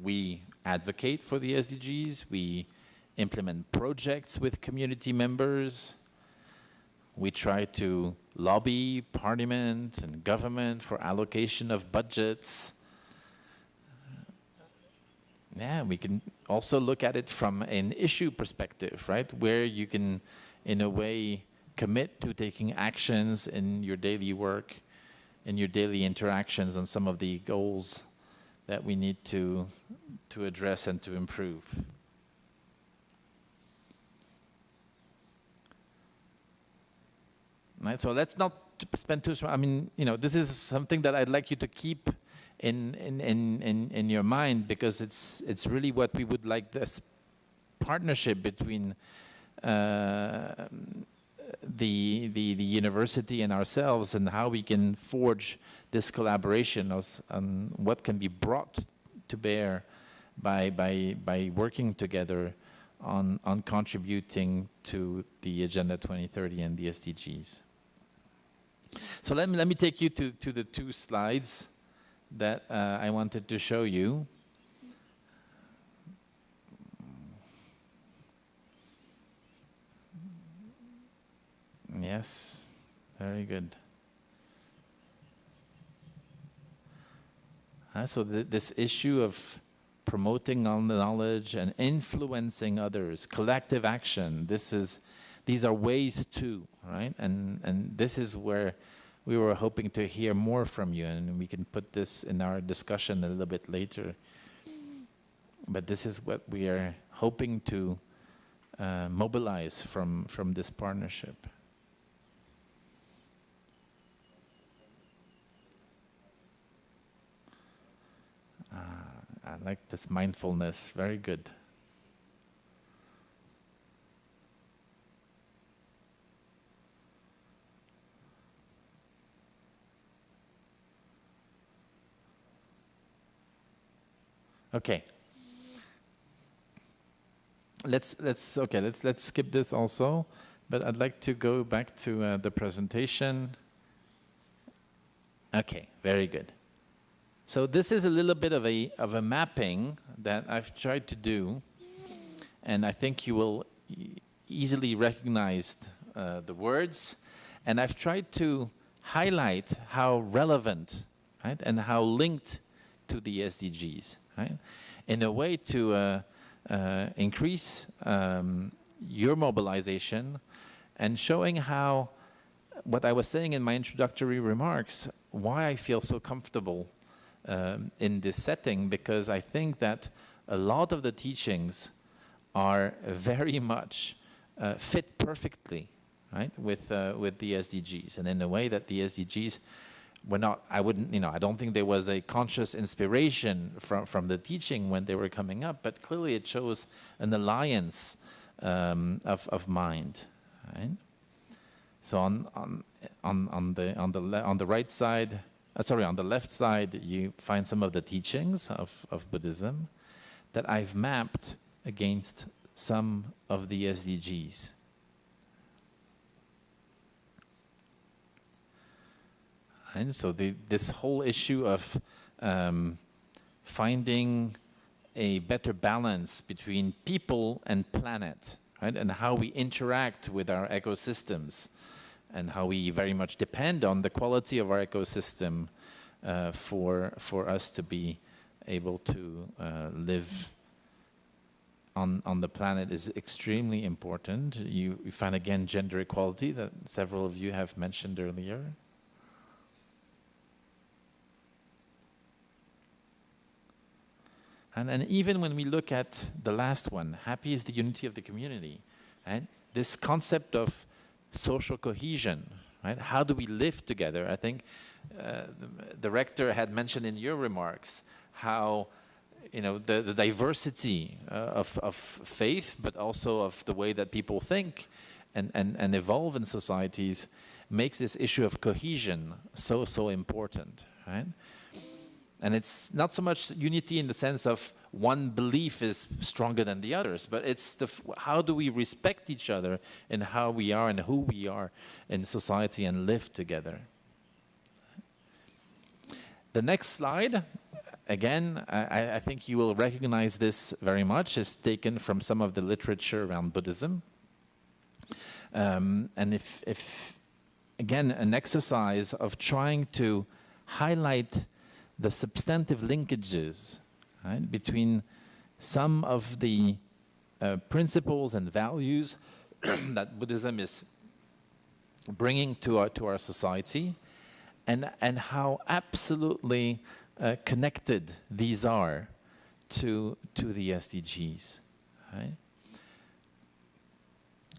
we advocate for the SDGs, we implement projects with community members, we try to lobby parliament and government for allocation of budgets. Yeah, we can also look at it from an issue perspective, right? Where you can, in a way, commit to taking actions in your daily work, in your daily interactions on some of the goals that we need to address and to improve. Right, so let's not spend too much. I mean, this is something that I'd like you to keep in your mind, because it's really what we would like, this partnership between the university and ourselves, and how we can forge this collaboration on what can be brought to bear by working together on contributing to the Agenda 2030 and the SDGs. So let me take you to the two slides that I wanted to show you. Yes, very good. So this issue of promoting knowledge and influencing others, collective action, these are ways too, right? And this is where we were hoping to hear more from you, and we can put this in our discussion a little bit later. But this is what we are hoping to mobilize from this partnership. I like this mindfulness, very good. Okay. Let's skip this also, but I'd like to go back to the presentation. Okay, very good. So this is a little bit of a mapping that I've tried to do, and I think you will easily recognize the words. And I've tried to highlight how relevant, right, and how linked to the SDGs, right, in a way to increase your mobilization, and showing how what I was saying in my introductory remarks, why I feel so comfortable in this setting, because I think that a lot of the teachings are very much fit perfectly, right, with the SDGs, and in a way that the SDGs were not. I don't think there was a conscious inspiration from the teaching when they were coming up, but clearly it shows an alliance of mind, right? So on the right side. On the left side, you find some of the teachings of Buddhism that I've mapped against some of the SDGs. And so this whole issue of finding a better balance between people and planet, right, and how we interact with our ecosystems, and how we very much depend on the quality of our ecosystem for us to be able to live on the planet is extremely important. You find again gender equality that several of you have mentioned earlier. And even when we look at the last one, happy is the unity of the community, right? This concept of social cohesion, right? How do we live together? I think the rector had mentioned in your remarks how the diversity of faith, but also of the way that people think and evolve in societies makes this issue of cohesion so important, right? And it's not so much unity in the sense of one belief is stronger than the others, but it's how do we respect each other in how we are and who we are in society and live together. The next slide, again, I think you will recognize this very much, is taken from some of the literature around Buddhism. And if again, an exercise of trying to highlight the substantive linkages, right, between some of the principles and values that Buddhism is bringing to our society, and how absolutely connected these are to the SDGs, right?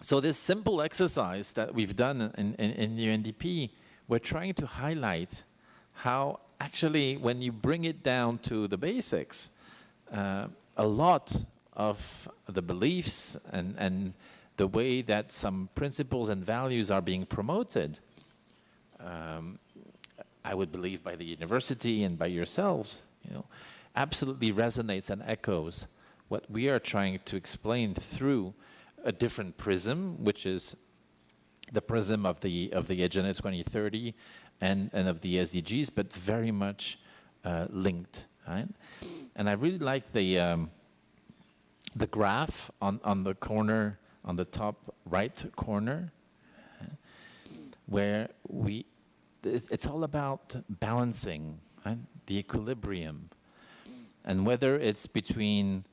So this simple exercise that we've done in UNDP, we're trying to highlight how actually when you bring it down to the basics, a lot of the beliefs and the way that some principles and values are being promoted, I would believe by the university and by yourselves, absolutely resonates and echoes what we are trying to explain through a different prism, which is the prism of the Agenda 2030 and of the SDGs, but very much linked, right? And I really like the graph on the corner, on the top right corner, where it's all about balancing, right? The equilibrium, and whether it's between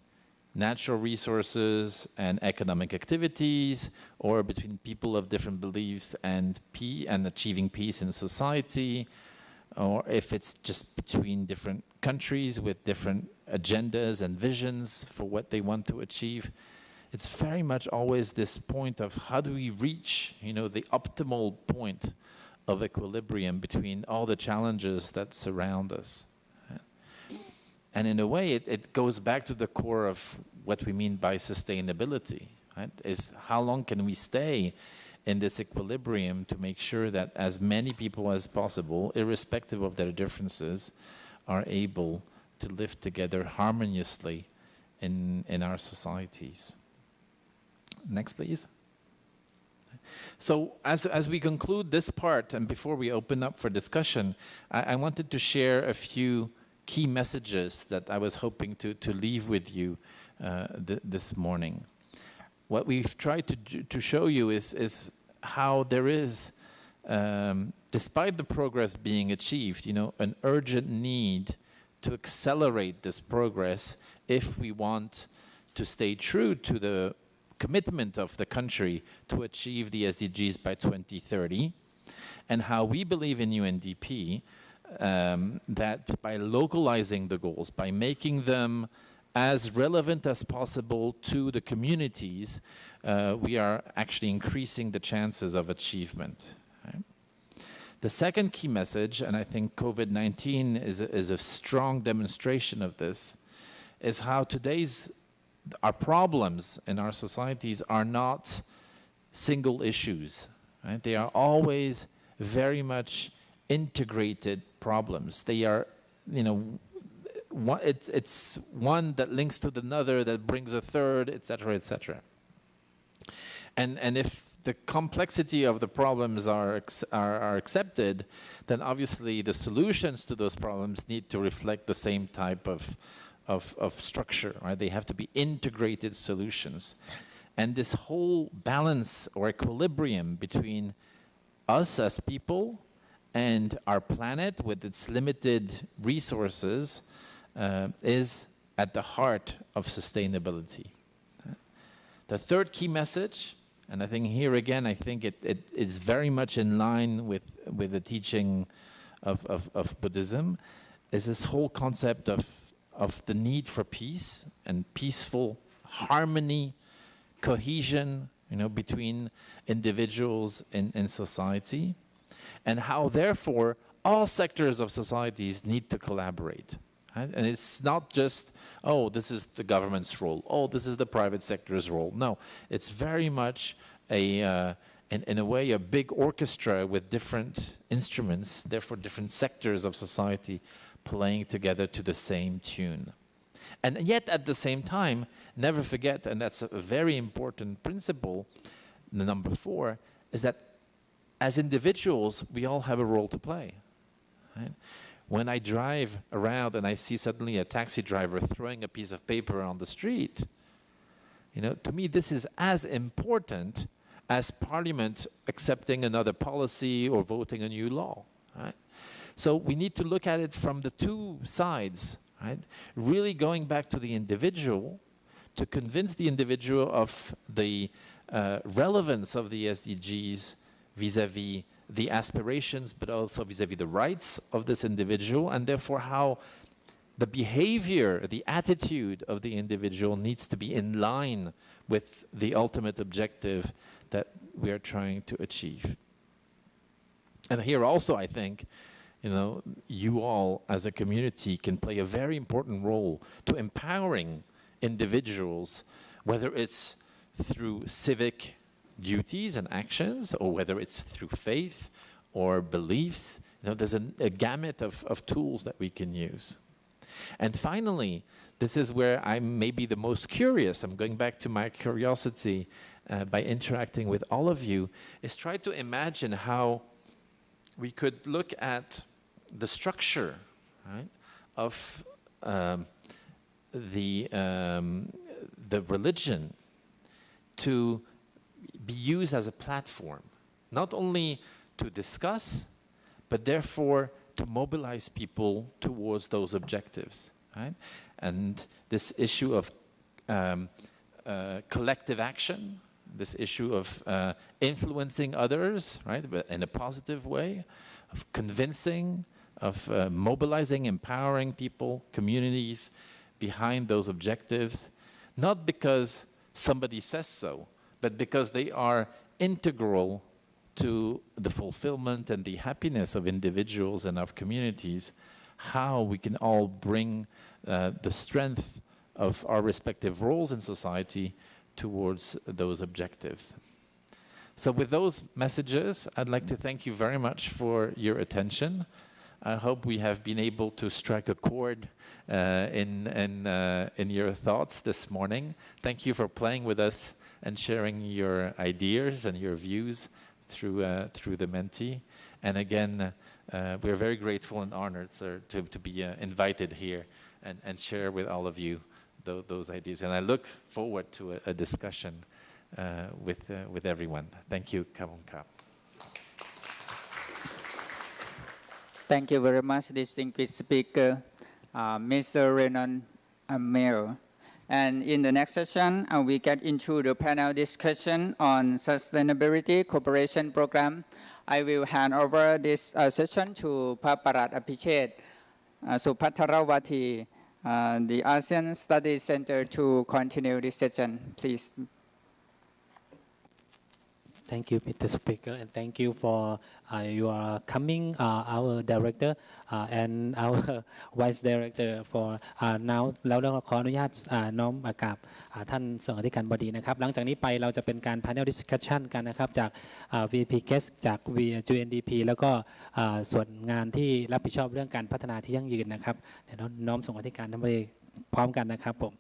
natural resources and economic activities, or between people of different beliefs and achieving peace in society, or if it's just between different countries with different agendas and visions for what they want to achieve. It's very much always this point of how do we reach, the optimal point of equilibrium between all the challenges that surround us. And in a way, it goes back to the core of what we mean by sustainability, right? Is how long can we stay in this equilibrium to make sure that as many people as possible, irrespective of their differences, are able to live together harmoniously in our societies. Next, please. So as we conclude this part, and before we open up for discussion, I wanted to share a few key messages that I was hoping to leave with you this morning. What we've tried to show you is how there is, despite the progress being achieved, an urgent need to accelerate this progress if we want to stay true to the commitment of the country to achieve the SDGs by 2030, and how we believe in UNDP that by localizing the goals, by making them as relevant as possible to the communities, we are actually increasing the chances of achievement. Right? The second key message, and I think COVID-19 is a strong demonstration of this, is how our problems in our societies are not single issues. Right? They are always very much integrated problems. They are, it's one that links to another that brings a third, etc., etc. And if the complexity of the problems are accepted, then obviously the solutions to those problems need to reflect the same type of structure, right? They have to be integrated solutions. And this whole balance or equilibrium between us as people and our planet with its limited resources is at the heart of sustainability. The third key message, and I think here again, I think it is very much in line with the teaching of Buddhism, is this whole concept of the need for peace and peaceful harmony, cohesion, between individuals in society. and how, therefore, all sectors of societies need to collaborate. Right? And it's not just, oh, this is the government's role, oh, this is the private sector's role. No, it's very much in a way, a big orchestra with different instruments, therefore different sectors of society playing together to the same tune. And yet, at the same time, never forget, and that's a very important principle, number 4, is that as individuals, we all have a role to play. Right? When I drive around and I see suddenly a taxi driver throwing a piece of paper on the street, to me, this is as important as Parliament accepting another policy or voting a new law. Right? So we need to look at it from the two sides, right? Really going back to the individual to convince the individual of the relevance of the SDGs vis-a-vis the aspirations, but also vis-a-vis the rights of this individual, and therefore how the behavior, the attitude of the individual needs to be in line with the ultimate objective that we are trying to achieve. And here also, I think, you all as a community can play a very important role to empowering individuals, whether it's through civic duties and actions, or whether it's through faith or beliefs. There's a gamut of tools that we can use. And finally, this is where I'm maybe the most curious. I'm going back to my curiosity by interacting with all of you, is try to imagine how we could look at the structure, right, of the religion to be used as a platform, not only to discuss, but therefore to mobilize people towards those objectives, right? And this issue of collective action, this issue of influencing others, right, but in a positive way, of convincing, of mobilizing, empowering people, communities behind those objectives, not because somebody says so, but because they are integral to the fulfillment and the happiness of individuals and of communities, how we can all bring the strength of our respective roles in society towards those objectives. So with those messages, I'd like to thank you very much for your attention. I hope we have been able to strike a chord in your thoughts this morning. Thank you for playing with us and sharing your ideas and your views through the Menti. And again, we're very grateful and honored, sir, to be invited here and share with all of you those ideas. And I look forward to a discussion with everyone. Thank you, Kabongkap. Thank you very much, distinguished speaker, Mr. Renan Amir. And in the next session, we get into the panel discussion on Sustainability Cooperation Program. I will hand over this session to Paparat Apichet Supatharawati, the ASEAN Studies Center, to continue this session. Please. Thank you, Mr. Speaker, and thank you for your coming, our director and our vice director for now แล้วเราขออนุญาตน้อมกราบท่านส่งอธิการบดีนะครับหลังจากนี้ไปเราจะเป็นการ panel discussion กันนะครับจาก VP guest จาก UNDP แล้วก็ส่วนงานที่รับผิดชอบเรื่องการพัฒนาที่ยั่งยืนนะครับเดี๋ยวน้อมส่งอธิการท่านบดีพร้อมกันนะครับผม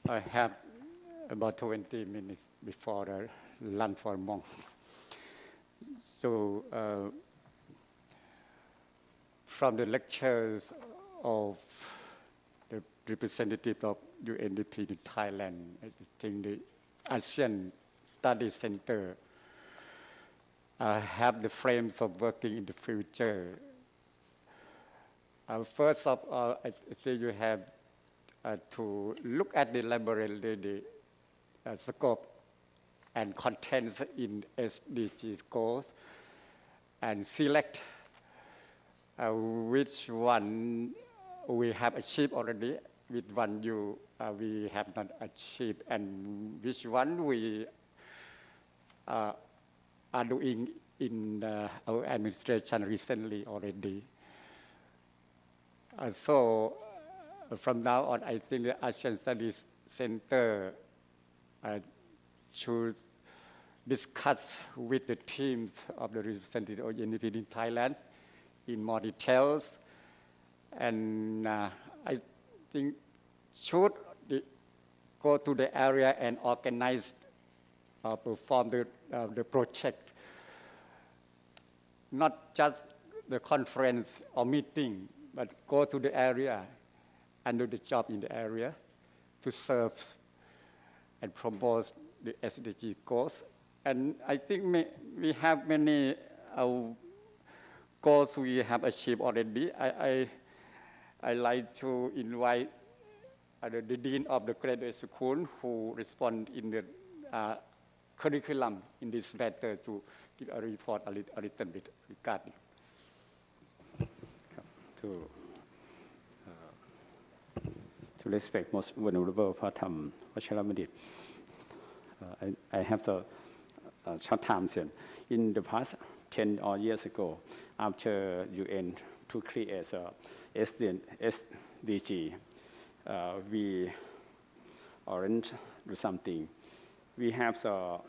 I have about 20 minutes before the lunch for monks. So from the lectures of the representative of UNDP in Thailand, I think the ASEAN Study Center have the frames of working in the future. First of all, I think you have to look at the library, the scope and contents in SDGs goals and select which one we have achieved already, with one we have not achieved and which one we are doing in our administration recently already. So from now on, I think the Asian Studies Center should discuss with the teams of the representative of UNDP in Thailand in more details. And I think should go to the area and organize, perform the project, not just the conference or meeting, but go to the area and do the job in the area to serve and promote the SDG goals. And I think we have many goals we have achieved already. I like to invite the dean of the graduate school who respond in the curriculum in this matter to give a report a little bit regarding. To respect most venerable Pratham Vacharabandit, I have the short time since. In the past 10 or years ago, after UN to create a SDG, we orange do something. We have the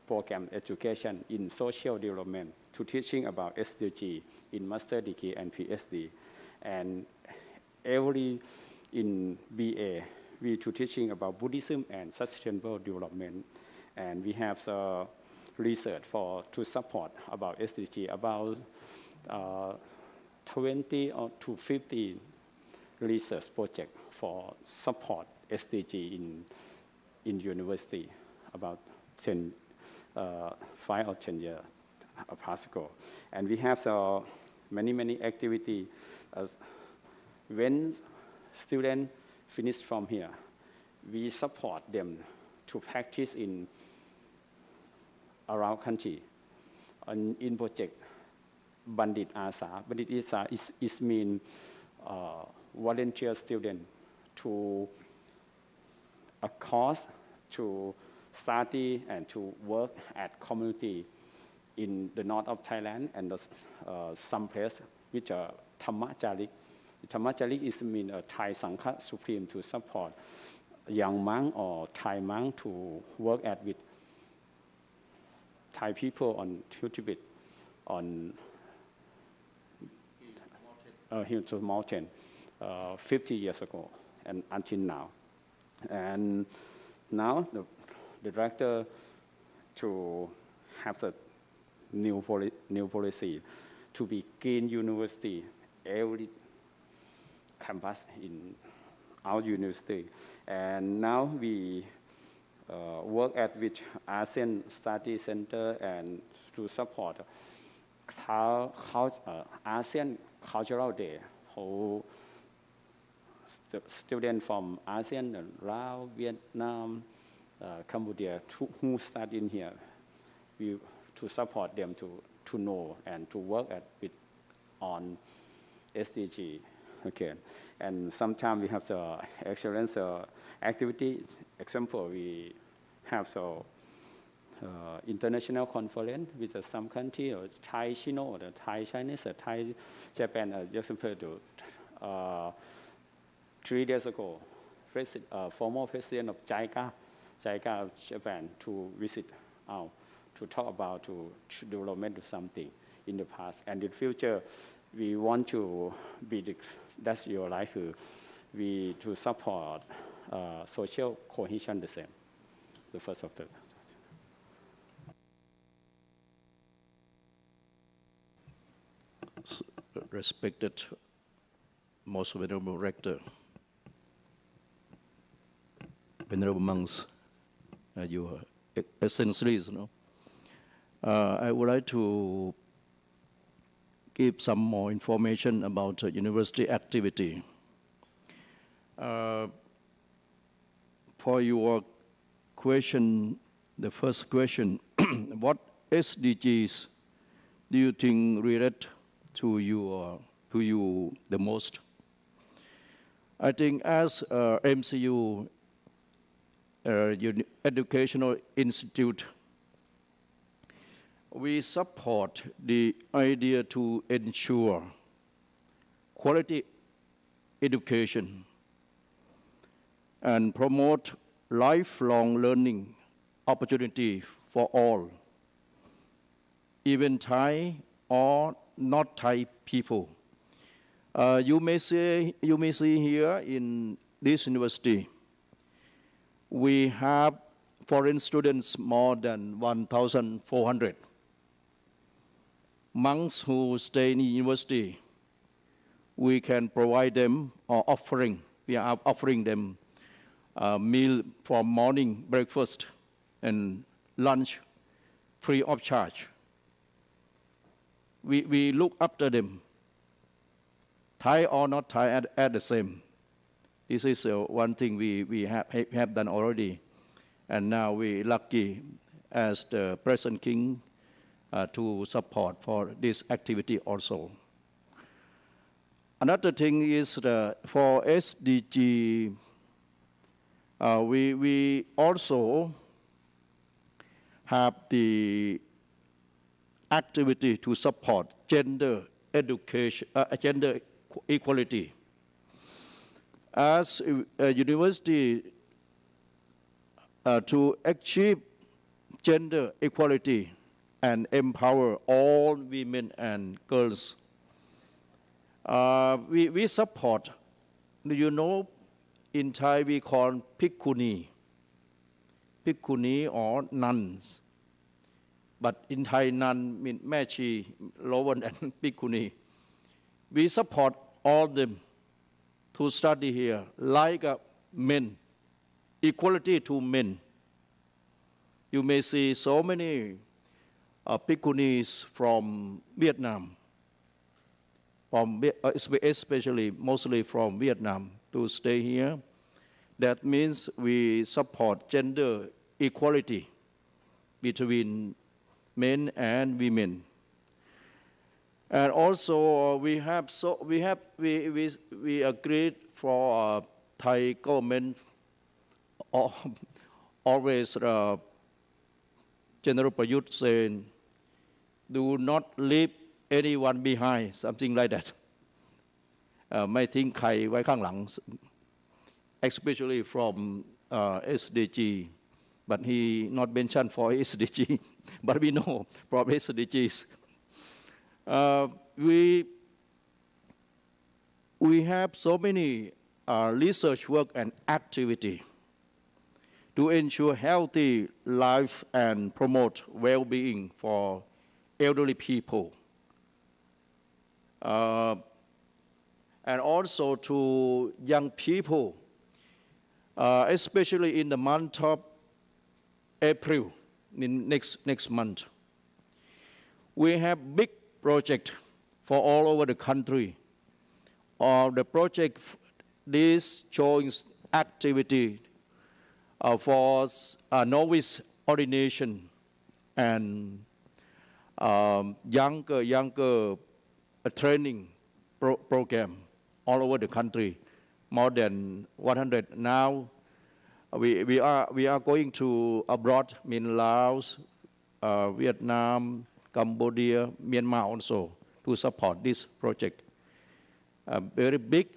program education in social development to teaching about SDG in master degree and PhD. And every in BA, we to teaching about Buddhism and sustainable development. And we have the research to support about SDG, about 20 or to 50 research project for support SDG in university about 5 or 10 years past ago. And we have many activity. When students finish from here, we support them to practice in around country. In project Bandit Asa. Bandit Asa is mean volunteer student to a course to study and to work at community in the north of Thailand and some place which are Thammajarik. Thammajarik is mean a Thai Sangha Supreme to support young monk or Thai monk to work at with Thai people on Tibet on Hilton Mountain 50 years ago and until now. And now the director to have the new policy to be green university every campus in our university. And now we work at with ASEAN Study Center and to support ASEAN Cultural Day, who students from ASEAN, Laos, Vietnam, Cambodia, who study in here, we to support them to know and to work on SDG. Okay, and sometimes we have the excellence activity. Example, we have international conference with some country, or Thai Chino, or the Thai Chinese, or Thai Japan. Just to 3 days ago, former president of JICA of Japan to visit out to talk about to development of something in the past and in the future. We want to be that's your life. We to support social cohesion the same. The first of the. Respected most venerable rector, venerable monks, your excellencies, I would like to give some more information about university activity. For your question, the first question, what SDGs do you think relate to you the most? I think as MCU Educational Institute, we support the idea to ensure quality education and promote lifelong learning opportunity for all, even Thai or not Thai people. You may see here in this university, we have foreign students more than 1,400. Monks who stay in the university, we can provide them or we are offering them a meal from morning breakfast and lunch free of charge. We look after them, Thai or not Thai at the same. This is one thing we have done already. And now we lucky as the present king to support for this activity also. Another thing is for SDG, we also have the activity to support gender education, gender equality. As a university, to achieve gender equality and empower all women and girls, we support, you know, in Thai we call Bhikkhuni or nuns. But in Thai, nun means Mechi, lower than Bhikkhuni. We support all them to study here like men, equality to men. You may see so many Bhikkhunis from Vietnam, especially mostly from Vietnam, to stay here. That means we support gender equality between men and women. And also we agreed for Thai government always General Prayut saying, do not leave anyone behind, something like that. ไม่ทิ้งใครไว้ข้างหลัง especially from SDG, but he not mentioned for SDG, but we know from SDGs. We have so many research work and activity to ensure healthy life and promote well-being for elderly people. And also to young people, especially in the month of April, in next month. We have big project for all over the country. The project, this showing activity for novice ordination and younger training program all over the country, more than 100 now. We are going to abroad, in Laos, Vietnam, Cambodia, Myanmar also, to support this project. Very big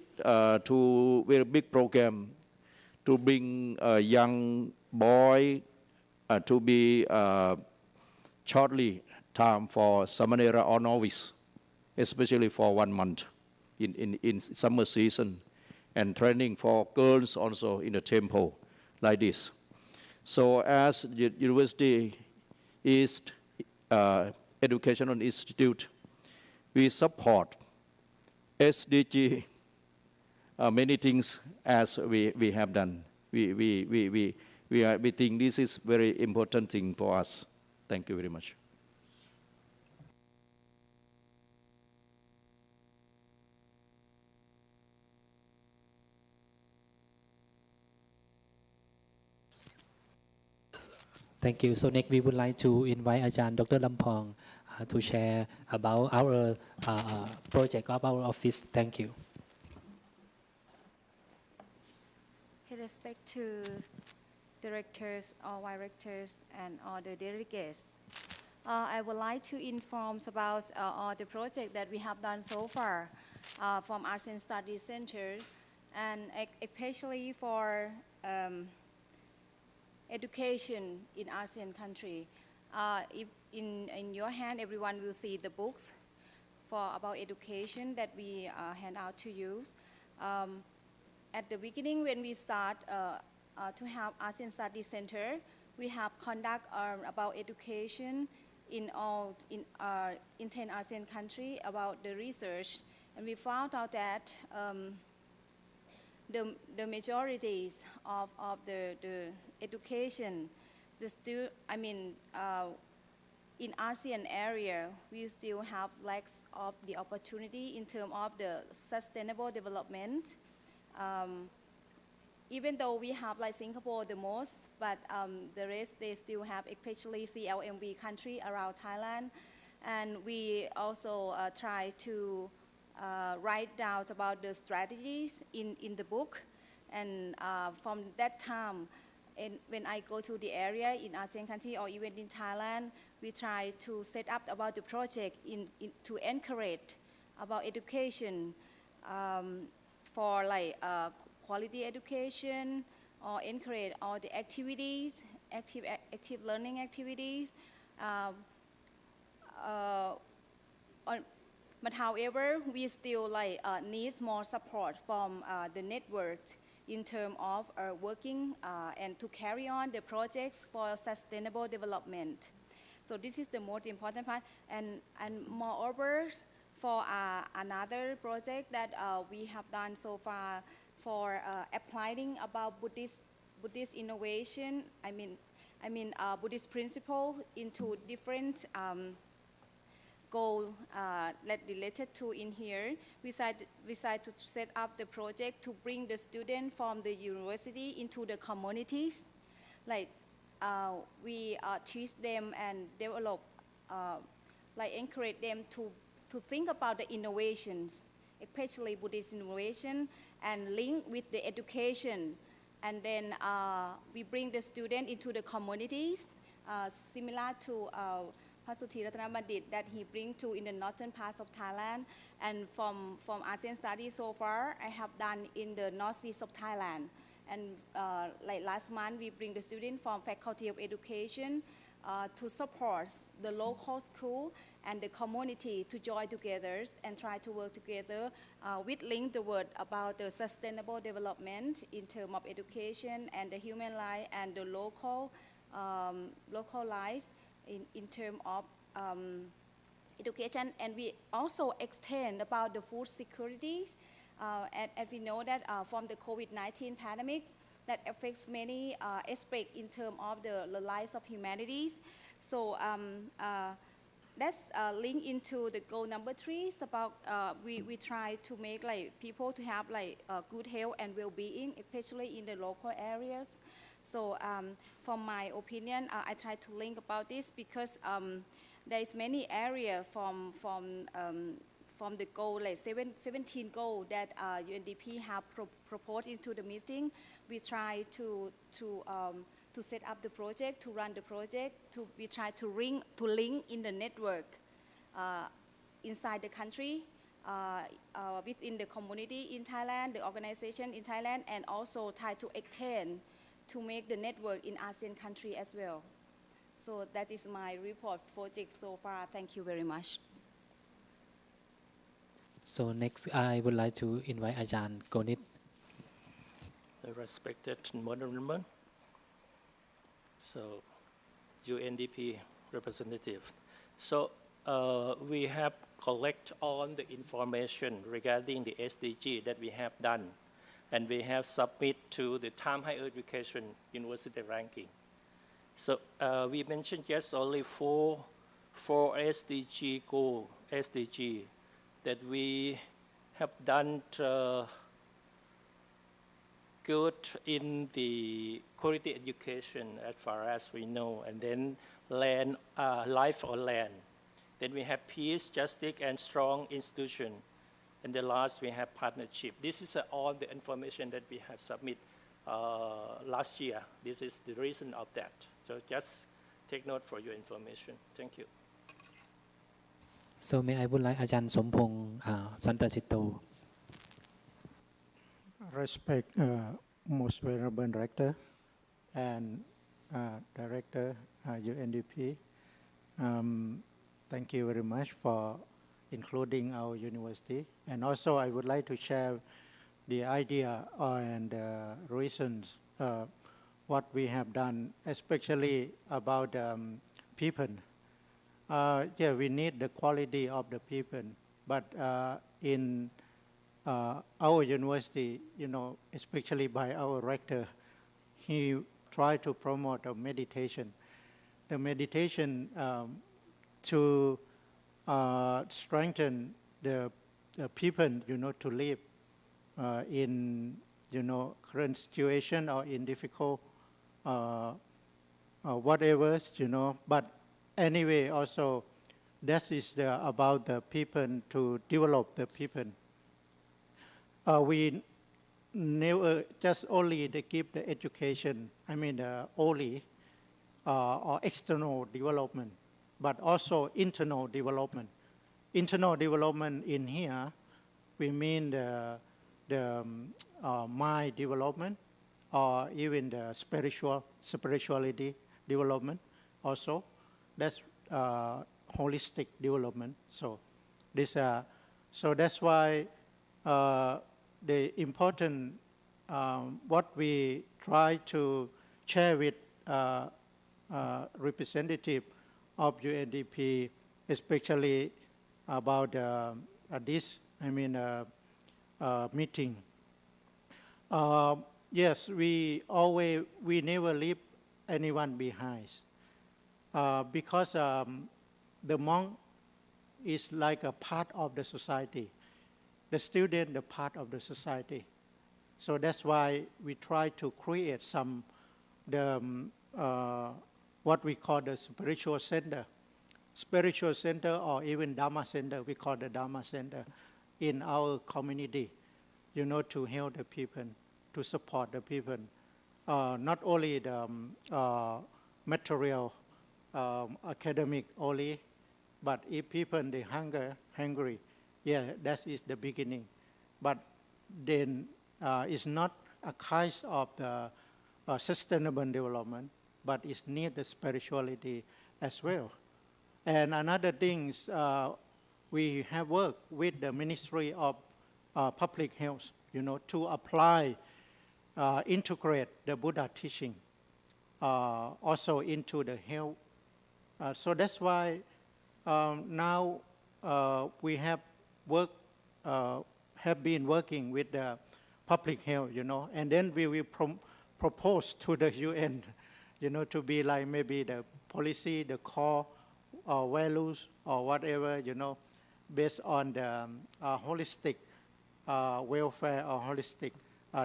program to bring a young boy to be shortly time for Samanera or novice, especially for 1 month in summer season, and training for girls also in the temple like this. So as the University East Educational Institute, we support SDG many things as we have done. We think this is very important thing for us. Thank you very much. Thank you. So next we would like to invite Ajahn Dr. Lampong to share about our project of our office. Thank you. With respect to directors or directors and all the delegates, I would like to inform about all the project that we have done so far from ASEAN Study Center, and especially for education in ASEAN country. If in your hand, everyone will see the books for about education that we hand out to you. At the beginning, when we start to have ASEAN Study Center, we have conduct about education in 10 ASEAN countries about the research, and we found out that the majorities of the education, in ASEAN area, we still have lacks of the opportunity in terms of the sustainable development. Even though we have like Singapore the most, but the rest they still have, especially CLMV country around Thailand. And we also try to write down about the strategies in the book. And from that time, when I go to the area in ASEAN country or even in Thailand, we try to set up about the project to encourage about education for like quality education, or encourage all the activities, active learning activities. But however, we still like need more support from the network in terms of working and to carry on the projects for sustainable development. So this is the most important part. And moreover, for another project that we have done so far for applying about Buddhist innovation, Buddhist principle into different goal that related to in here. We decided to set up the project to bring the student from the university into the communities. Like we teach them and develop, like encourage them to think about the innovations, especially Buddhist innovation, and link with the education. And then we bring the student into the communities, similar to Pasuthi Bandit that he brings to in the northern parts of Thailand. And from ASEAN studies so far, I have done in the northeast of Thailand. And like last month, we bring the student from Faculty of Education to support the local school and the community to join together and try to work together with link the word about the sustainable development in terms of education and the human life and the local life in terms of education. And we also extend about the food security. And we know that from the COVID-19 pandemic that affects many aspects in terms of the lives of humanities. So that's linked into the goal number 3. It's about we try to make like people to have like good health and well-being, especially in the local areas. So from my opinion, I try to link about this because there is many areas from the goal, like 17 goals that UNDP have proposed into the meeting. We try to set up the project, to run the project. We try to link in the network inside the country, within the community in Thailand, the organization in Thailand, and also try to extend to make the network in ASEAN country as well. So that is my report project so far. Thank you very much. So next, I would like to invite Ajahn Gonit. The respected modern member, so UNDP representative. So we have collect all the information regarding the SDG that we have done, and we have submit to the Time Higher Education University ranking. So we mentioned just only four SDG goal that we have done good in the quality education as far as we know, and then land, life on land. Then we have peace, justice, and strong institution. And the last, we have partnership. This is all the information that we have submit last year. This is the reason of that. So just take note for your information. Thank you. So may I would like อาจารย์สมพงษ์สันตจิตโต Respect most venerable director and director UNDP. Thank you very much for including our university. And also I would like to share the idea and reasons what we have done, especially about people. Yeah, we need the quality of the people, but in our university, especially by our rector, he tried to promote a meditation. The meditation to strengthen the people, to live in, current situation or in difficult whatever, but anyway, also, that is about the people, to develop the people. We never just only they give the education, only or external development, but also internal development. Internal development in here, we mean the mind development or even the spirituality development also. That's holistic development. So that's why the important what we try to share with representative of UNDP, especially about this meeting. Yes, we never leave anyone behind. Because the monk is like a part of the society, the student the part of the society. So that's why we try to create what we call the spiritual center or even Dharma center. We call the Dharma center in our community, to help the people, to support the people, not only the material. Academic only, but if people they hungry, yeah, that is the beginning. But then it's not a kind of the sustainable development, but it needs the spirituality as well. And another thing is we have worked with the Ministry of Public Health, to apply, integrate the Buddha teaching also into the health. So that's why now we have been working with the public health, and then we will propose to the UN, to be like maybe the policy, the core values or whatever, based on the holistic welfare or holistic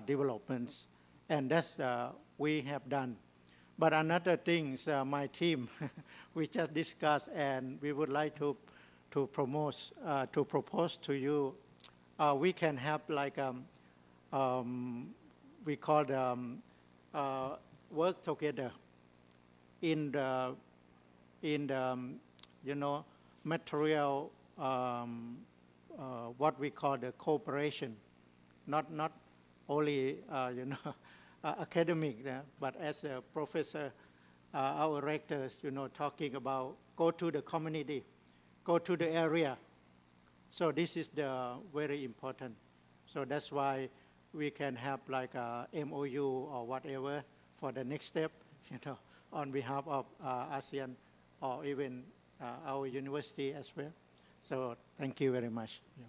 developments, and that's we have done. But another thing is my team, we just discussed, and we would like to propose to you, we can have like we call work together in the material what we call the cooperation, not only academic, but as a professor, our rectors, talking about go to the community, go to the area. So this is the very important. So that's why we can have like a MOU or whatever for the next step, on behalf of ASEAN or even our university as well. So thank you very much. Yeah.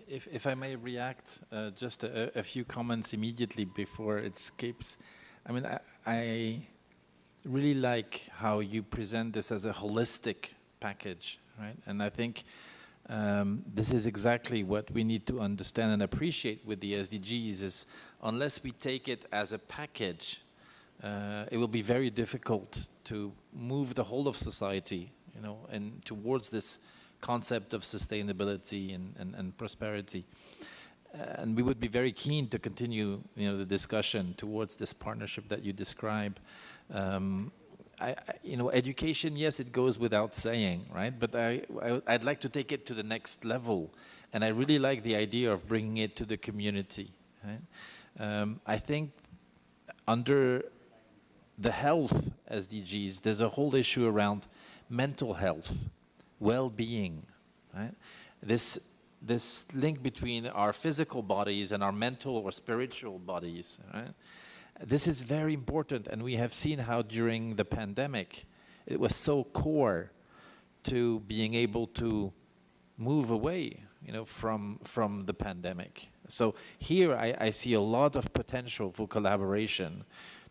If I may react, just a few comments immediately before it skips. I really like how you present this as a holistic package, right? And I think this is exactly what we need to understand and appreciate with the SDGs is unless we take it as a package, it will be very difficult to move the whole of society, and towards this concept of sustainability and prosperity. And we would be very keen to continue, the discussion towards this partnership that you describe. Education, yes, it goes without saying, right? But I'd like to take it to the next level, and I really like the idea of bringing it to the community. Right? I think under the health SDGs, there's a whole issue around mental health, well-being, right? This link between our physical bodies and our mental or spiritual bodies, right? This is very important, and we have seen how during the pandemic, it was so core to being able to move away, from the pandemic. So here I see a lot of potential for collaboration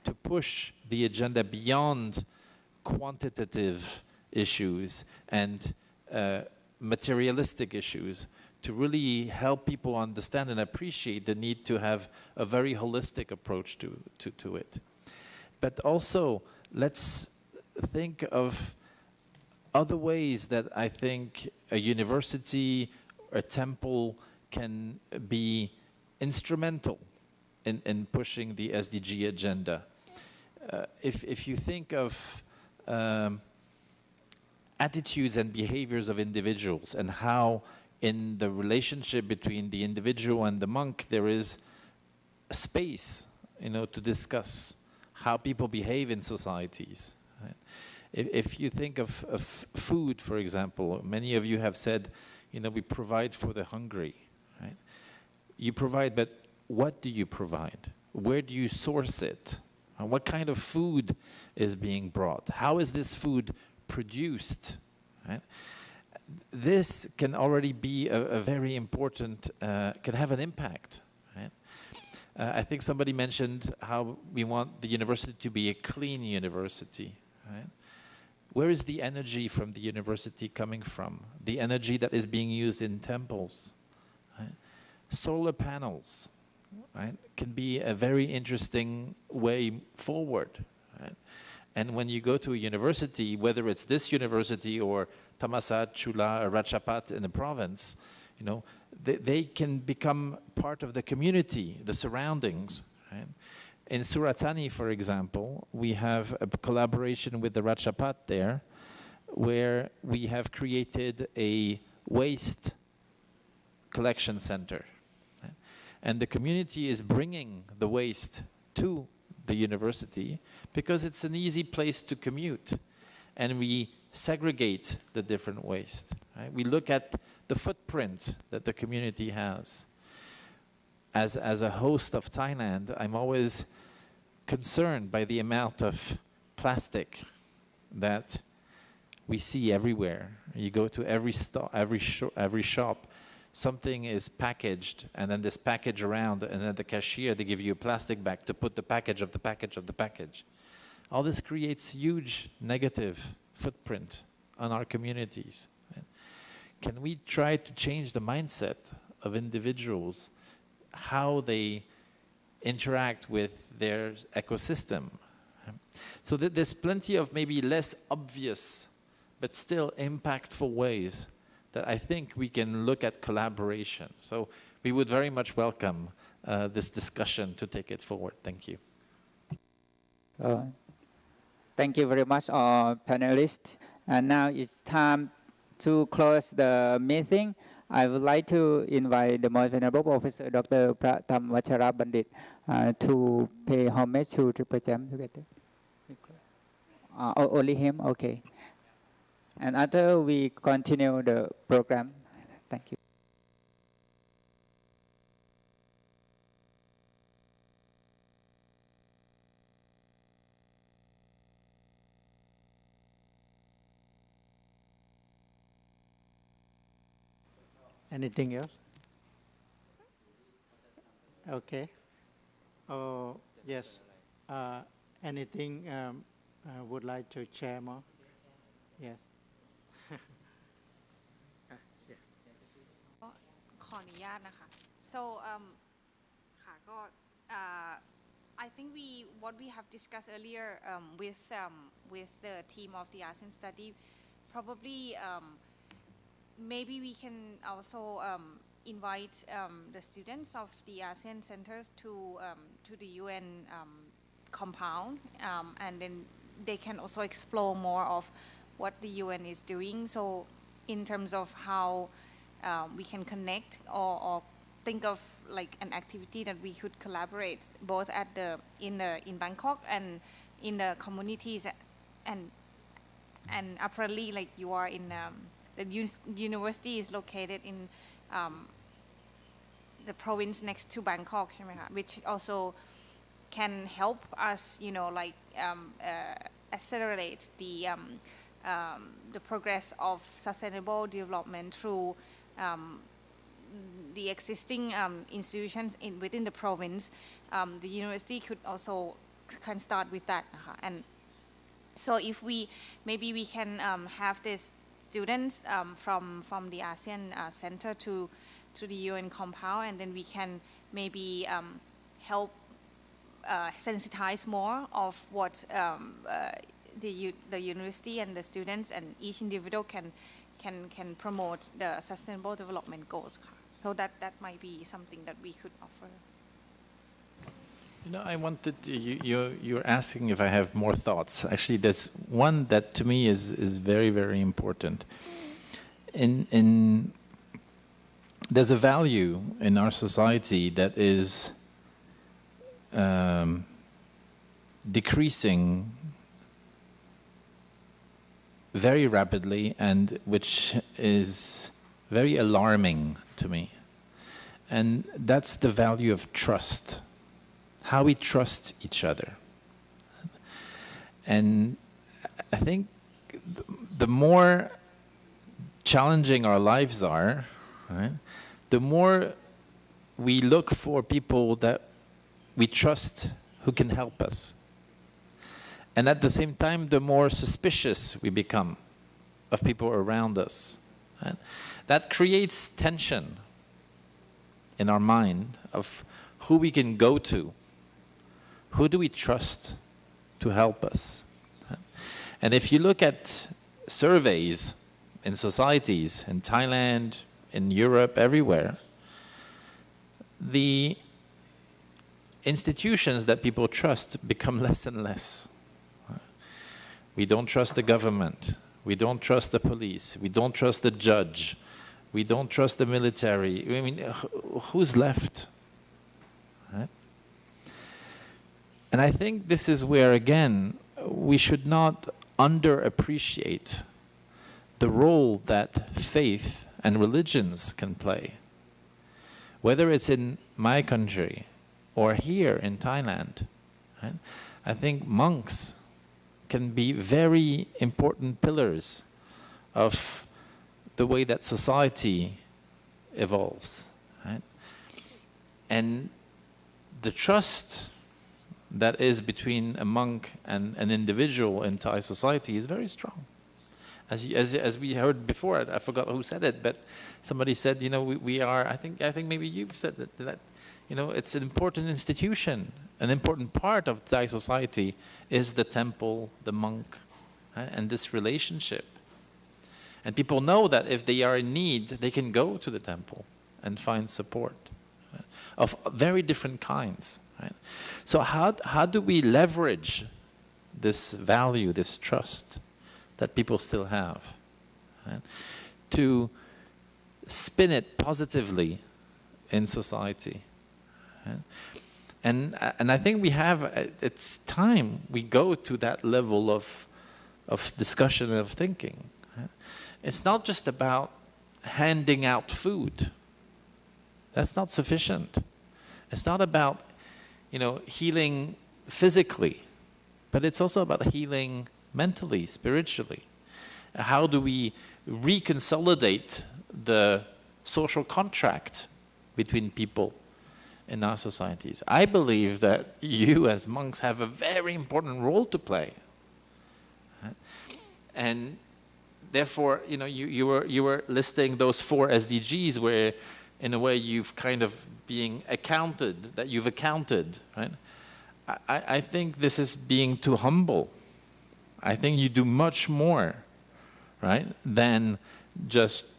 to push the agenda beyond quantitative issues and materialistic issues, to really help people understand and appreciate the need to have a very holistic approach to it. But also, let's think of other ways that I think a university, a temple can be instrumental in pushing the SDG agenda. If you think of attitudes and behaviors of individuals and how in the relationship between the individual and the monk, there is a space, to discuss how people behave in societies. Right? If you think of food, for example, many of you have said, we provide for the hungry. Right? You provide, but what do you provide? Where do you source it? What kind of food is being brought? How is this food produced? Right? This can already be a very important, can have an impact. Right? I think somebody mentioned how we want the university to be a clean university. Right? Where is the energy from the university coming from? The energy that is being used in temples. Right? Solar panels, right, can be a very interesting way forward. Right? And when you go to a university, whether it's this university or Thammasat, Chula, or Ratchapat in the province, they can become part of the community, the surroundings. Right? In Suratani, for example, we have a collaboration with the Ratchapat there, where we have created a waste collection center. Right? And the community is bringing the waste to the university because it's an easy place to commute, and we segregate the different waste. Right? We look at the footprint that the community has. As a host of Thailand, I'm always concerned by the amount of plastic that we see everywhere. You go to every shop, something is packaged, and then this package around, and then the cashier, they give you a plastic bag to put the package of the package of the package. All this creates huge negative footprint on our communities. Right? Can we try to change the mindset of individuals, how they interact with their ecosystem? So that there's plenty of maybe less obvious, but still impactful ways that I think we can look at collaboration. So we would very much welcome this discussion to take it forward. Thank you. Thank you very much, all panelists. And now it's time to close the meeting. I would like to invite the Most Venerable Professor Dr. Pratham Vachara Bandit to pay homage to Triple Gem together. Only him? Okay. And after we continue the program. Thank you. Anything else? Okay. Oh, yes. Anything would like to share more? Yes. ขออนุญาตนะคะ so ค่ะก็ I think what we have discussed earlier with the team of the ASEAN study, probably maybe we can also invite the students of the ASEAN centers to the UN compound, and then they can also explore more of what the UN is doing. So in terms of how we can connect or think of like an activity that we could collaborate both at in Bangkok and in the communities, and apparently like you are in the university is located in the province next to Bangkok, which also can help us, like accelerate the progress of sustainable development through the existing institutions within the province. The university could also can start with that, and so if maybe we can have these students from the ASEAN Center to the UN compound, and then we can maybe help sensitize more of what the university and the students and each individual can promote the sustainable development goals. So that might be something that we could offer. I wanted you're asking if I have more thoughts. Actually, there's one that to me is very, very important. There's a value in our society that is decreasing very rapidly, and which is very alarming to me. And that's the value of trust. How we trust each other. And I think the more challenging our lives are, right, the more we look for people that we trust who can help us. And at the same time, the more suspicious we become of people around us. Right? That creates tension in our mind of who we can go to. Who do we trust to help us? And if you look at surveys in societies, in Thailand, in Europe, everywhere, the institutions that people trust become less and less. We don't trust the government. We don't trust the police. We don't trust the judge. We don't trust the military. I mean, who's left? Right? And I think this is where, again, we should not underappreciate the role that faith and religions can play. Whether it's in my country or here in Thailand, right? I think monks can be very important pillars of the way that society evolves. Right? And the trust that is between a monk and an individual in Thai society is very strong. As we heard before, I forgot who said it, but somebody said, we are, I think maybe you've said that it's an important institution. An important part of Thai society is the temple, the monk, right? And this relationship. And people know that if they are in need, they can go to the temple and find support, right? Of very different kinds. Right? So how do we leverage this value, this trust that people still have, right? To spin it positively in society? Right? And I think we have, it's time we go to that level of discussion and of thinking. It's not just about handing out food. That's not sufficient. It's not about, healing physically, but it's also about healing mentally, spiritually. How do we reconsolidate the social contract between people in our societies? I believe that you as monks have a very important role to play. And therefore, you were listing those 4 SDGs where in a way you've kind of being accounted, that you've accounted, right? I think this is being too humble. I think you do much more, right, than just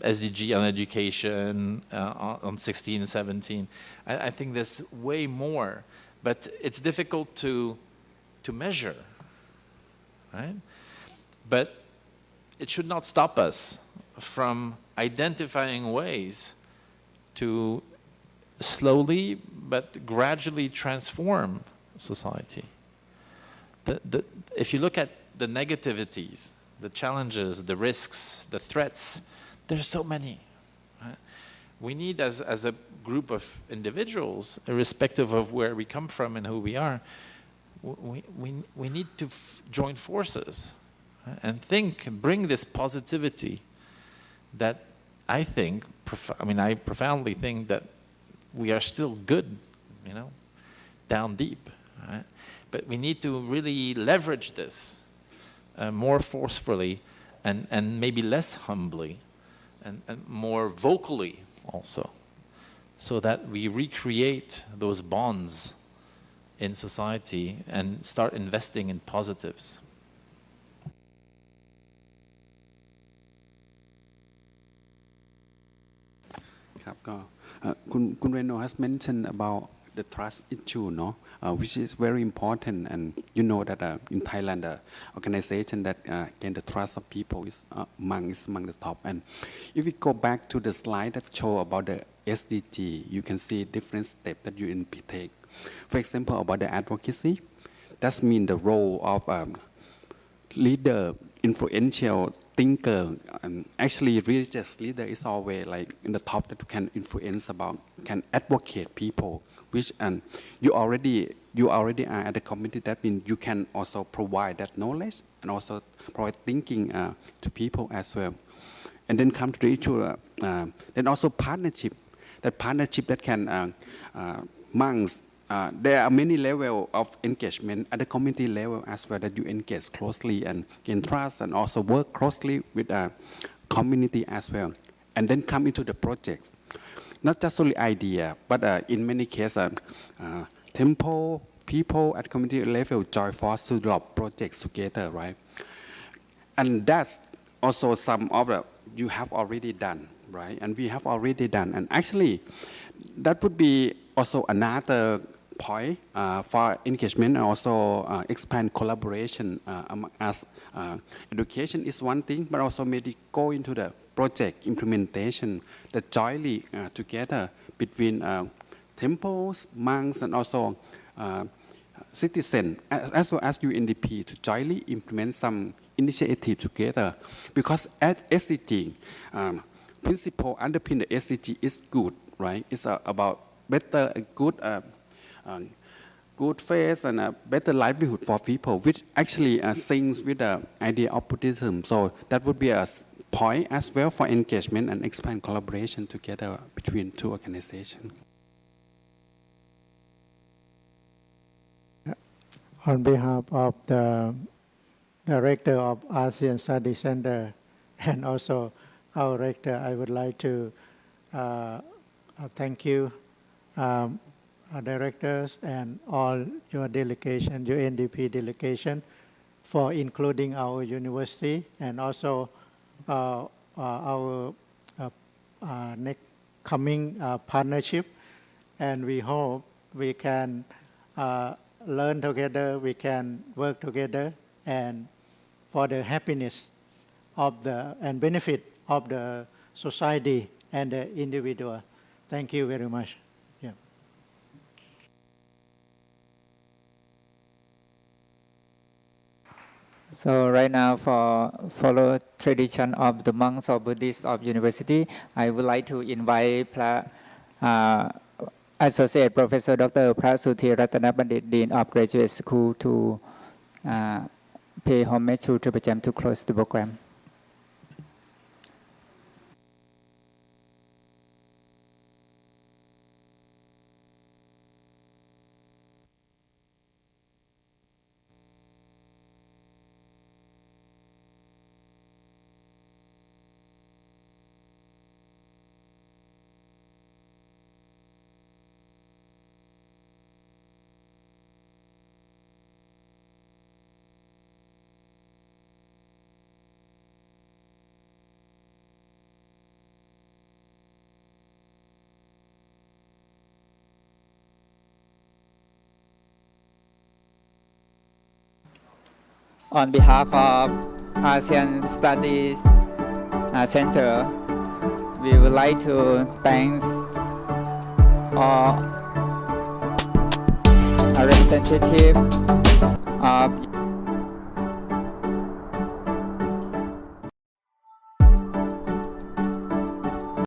SDG on education, on 16, 17. I think there's way more, but it's difficult to measure, right? But it should not stop us from identifying ways to slowly but gradually transform society. If you look at the negativities, the challenges, the risks, the threats, there's so many. Right? We need, as a group of individuals, irrespective of where we come from and who we are, we need to join forces, right? And bring this positivity that I think, I profoundly think that we are still good, down deep, right? But we need to really leverage this more forcefully and maybe less humbly and more vocally also, so that we recreate those bonds in society and start investing in positives. ครับก็คุณเรโน has mentioned about the trust issue, no, which is very important, and you know that in Thailand, the organization that gain the trust of people is among the top. And if we go back to the slide that show about the SDG, you can see different steps that UNP take. For example, about the advocacy, that means the role of leader, influential thinker, and actually religious leader is always like in the top that can influence about, can advocate people, which and you already are at the community. That means you can also provide that knowledge and also provide thinking to people as well. And then come to the issue, then also partnership. That partnership that can amongst there are many levels of engagement at the community level as well, that you engage closely and gain trust and also work closely with the community as well. And then come into the project. Not just only idea, but in many cases, temple, people at community level join force to develop projects together, right? And that's also some of the you have already done, right? And we have already done. And actually, that would be also another point for engagement and also expand collaboration among us. Education is one thing, but also maybe go into the project implementation that jointly together between temples, monks, and also citizens, as well as UNDP, to jointly implement some initiative together. Because at SDG, principle underpin the SDG is good, right? It's about better, good faith and a better livelihood for people, which actually syncs with the idea of Buddhism. So that would be a point as well for engagement and expand collaboration together between two organizations. On behalf of the Director of ASEAN Study Center and also our Rector, I would like to thank you, directors and all your delegation, UNDP delegation, for including our university and also our next coming partnership. And we hope we can learn together, we can work together, and for the happiness of and benefit of the society and the individual. Thank you very much. So right now, for follow tradition of the monks or Buddhists of university, I would like to invite Associate Professor Dr. Prasuthi Ratana Bandit, Dean of Graduate School, to pay homage to Triple Gem to close the program. On behalf of ASEAN Studies Center, we would like to thank all representatives of